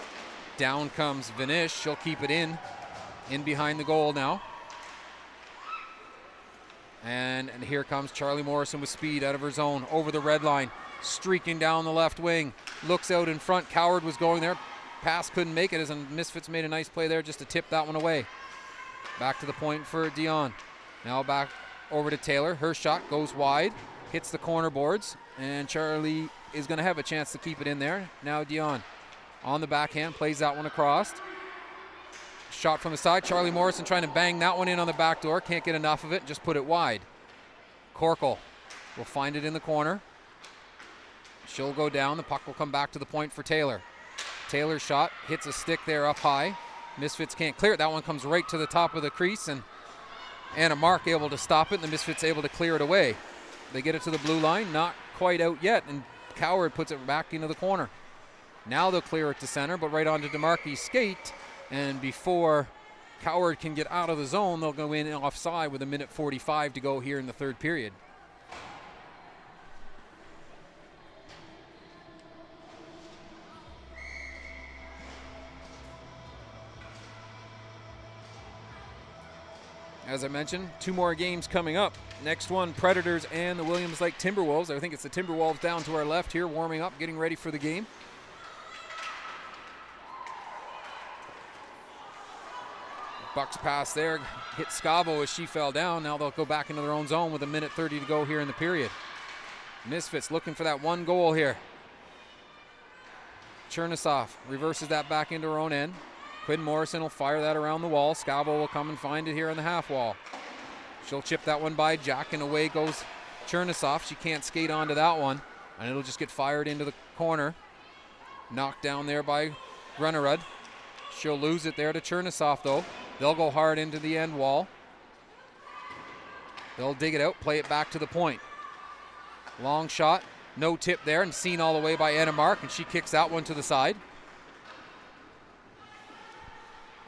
Down comes Vanish. She'll keep it in behind the goal now. And here comes Charlie Morrison with speed out of her zone. Over the red line. Streaking down the left wing. Looks out in front. Coward was going there. Pass couldn't make it as Misfits made a nice play there just to tip that one away. Back to the point for Dion. Now back over to Taylor. Her shot goes wide. Hits the corner boards. And Charlie is going to have a chance to keep it in there. Now Dion on the backhand. Plays that one across. Shot from the side. Charlie Morrison trying to bang that one in on the back door. Can't get enough of it. Just put it wide. Corkle will find it in the corner. She'll go down. The puck will come back to the point for Taylor. Taylor's shot hits a stick there up high. Misfits can't clear it. That one comes right to the top of the crease, and Anna Mark able to stop it, and the Misfits able to clear it away. They get it to the blue line, not quite out yet, and Coward puts it back into the corner. Now they'll clear it to center, but right onto DeMarquis' skate, and before Coward can get out of the zone, they'll go in offside with 1:45 to go here in the third period. As I mentioned, 2 more games coming up. Next one, Predators and the Williams Lake Timberwolves. I think it's the Timberwolves down to our left here, warming up, getting ready for the game. Bucks pass there, hit Scavo as she fell down. Now they'll go back into their own zone with 1:30 to go here in the period. Misfits looking for that one goal here. Chernisoff reverses that back into her own end. Quinn Morrison will fire that around the wall. Scavo will come and find it here on the half wall. She'll chip that one by Jack, and away goes Chernisoff. She can't skate onto that one, and it'll just get fired into the corner. Knocked down there by Grunnerud. She'll lose it there to Chernisoff, though. They'll go hard into the end wall. They'll dig it out, play it back to the point. Long shot, no tip there, and seen all the way by Anna Mark, and she kicks that one to the side.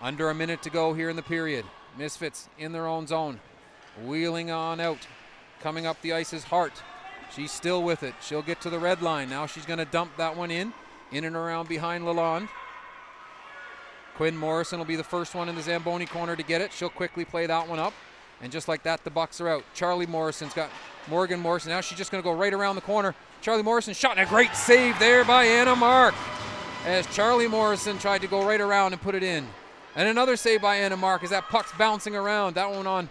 Under a minute to go here in the period. Misfits in their own zone. Wheeling on out. Coming up the ice is Hart. She's still with it. She'll get to the red line. Now she's going to dump that one in and around behind Lalonde. Quinn Morrison will be the first one in the Zamboni corner to get it. She'll quickly play that one up. And just like that, the Bucks are out. Charlie Morrison's got Morgan Morrison. Now she's just going to go right around the corner. Charlie Morrison shot, and a great save there by Anna Mark as Charlie Morrison tried to go right around and put it in. And another save by Anna Mark as that puck's bouncing around. That one on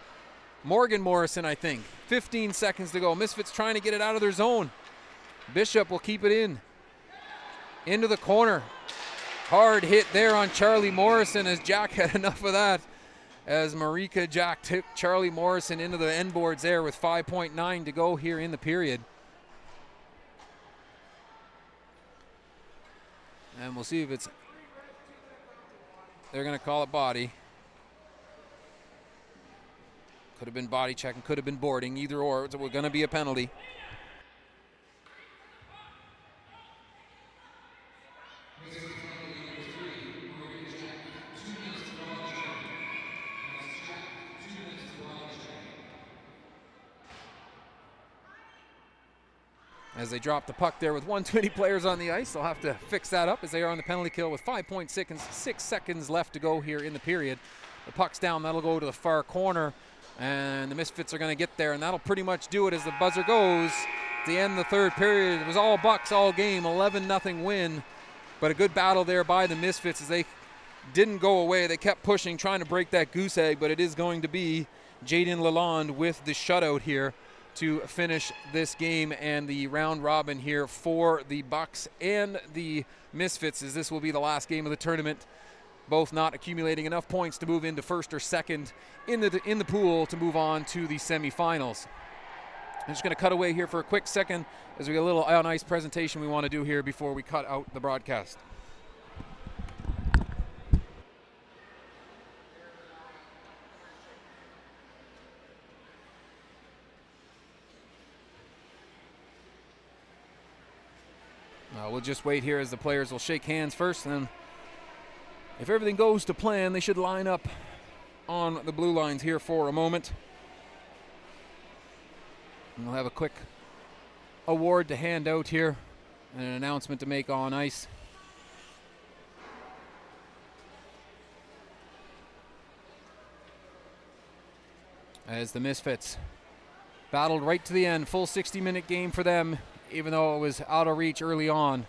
Morgan Morrison, I think. 15 seconds to go. Misfits trying to get it out of their zone. Bishop will keep it in. Into the corner. Hard hit there on Charlie Morrison as Jack had enough of that. as Marika Jack took Charlie Morrison into the end boards there with 5.9 to go here in the period. And we'll see if it's, they're going to call it body. Could have been body checking, could have been boarding, either or. It's going to be a penalty. As they drop the puck there with 120 players on the ice, they'll have to fix that up as they are on the penalty kill with 5.6 seconds left to go here in the period. The puck's down, that'll go to the far corner, and the Misfits are going to get there, and that'll pretty much do it as the buzzer goes. At the end of the third period, it was all Bucks all game, 11-0 win, but a good battle there by the Misfits as they didn't go away. They kept pushing, trying to break that goose egg, but it is going to be Jaden Lalonde with the shutout here to finish this game and the round robin here for the Bucks and the Misfits, as this will be the last game of the tournament, both not accumulating enough points to move into first or second in the pool to move on to the semifinals. I'm just going to cut away here for a quick second as we get a little on ice presentation we want to do here before we cut out the broadcast. We'll just wait here as the players will shake hands first, and then if everything goes to plan, they should line up on the blue lines here for a moment. And we'll have a quick award to hand out here and an announcement to make on ice. As the Misfits battled right to the end, full 60-minute game for them, even though it was out of reach early on.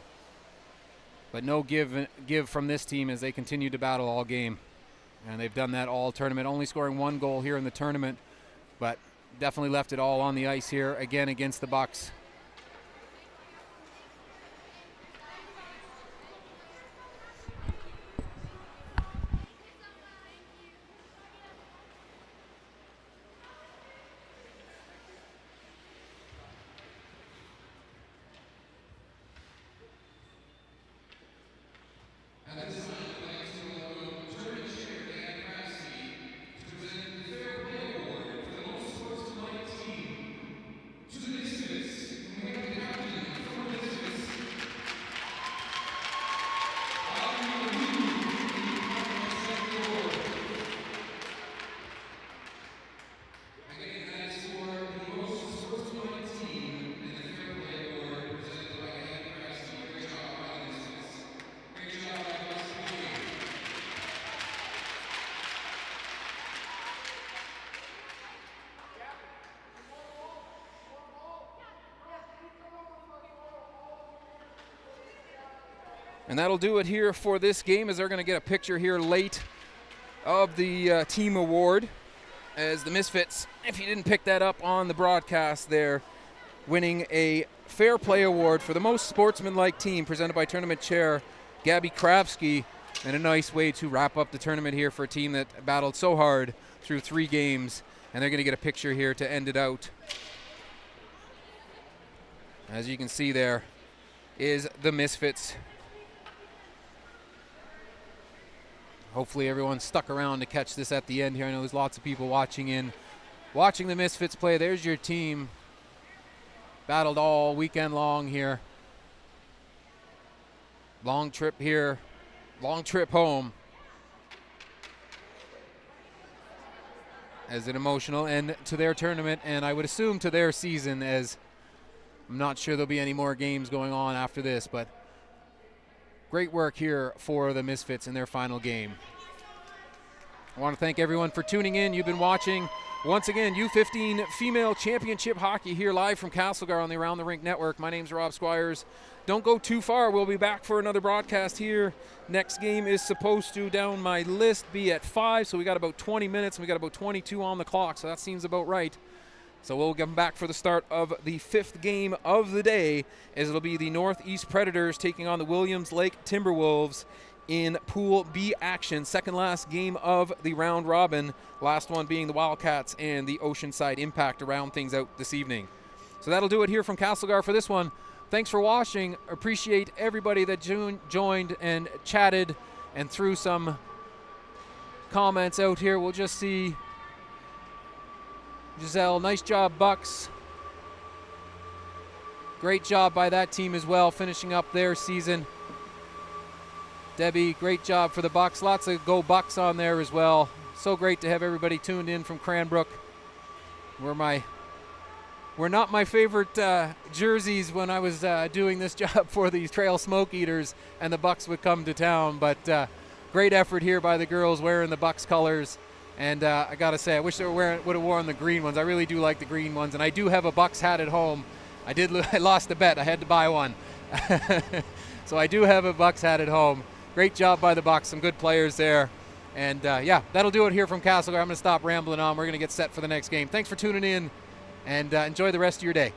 But no give from this team as they continue to battle all game. And they've done that all tournament, only scoring one goal here in the tournament, but definitely left it all on the ice here again against the Bucks. And that'll do it here for this game, as they're going to get a picture here late of the team award, as the Misfits, if you didn't pick that up on the broadcast there, winning a Fair Play Award for the most sportsmanlike team presented by tournament chair Gabby Kravsky, and a nice way to wrap up the tournament here for a team that battled so hard through 3 games. And they're going to get a picture here to end it out. As you can see, there is the Misfits. Hopefully everyone stuck around to catch this at the end here. I know there's lots of people watching the Misfits play. There's your team. Battled all weekend long here. Long trip here. Long trip home. As an emotional end to their tournament, and I would assume to their season, as I'm not sure there'll be any more games going on after this, but great work here for the Misfits in their final game. I want to thank everyone for tuning in. You've been watching, once again, U15 Female Championship Hockey here live from Castlegar on the Around the Rink Network. My name's Rob Squires. Don't go too far. We'll be back for another broadcast here. Next game is supposed to, down my list, be at 5, so we got about 20 minutes, and we got about 22 on the clock, so that seems about right. So we'll come back for the start of the 5th game of the day, as it'll be the Northeast Predators taking on the Williams Lake Timberwolves in Pool B action. Second last game of the round robin. Last one being the Wildcats and the Oceanside Impact to round things out this evening. So that'll do it here from Castlegar for this one. Thanks for watching. Appreciate everybody that joined and chatted and threw some comments out here. We'll just see. Giselle, nice job, Bucks. Great job by that team as well, finishing up their season. Debbie, great job for the Bucks. Lots of go Bucks on there as well. So great to have everybody tuned in from Cranbrook. Were not my favorite jerseys when I was doing this job for the Trail Smoke Eaters, and the Bucks would come to town. But great effort here by the girls wearing the Bucks colors. And I got to say, I wish they would have worn the green ones. I really do like the green ones. And I do have a Bucks hat at home. I lost a bet. I had to buy one. So I do have a Bucks hat at home. Great job by the Bucks. Some good players there. And, yeah, that'll do it here from Castlegar. I'm going to stop rambling on. We're going to get set for the next game. Thanks for tuning in, and enjoy the rest of your day.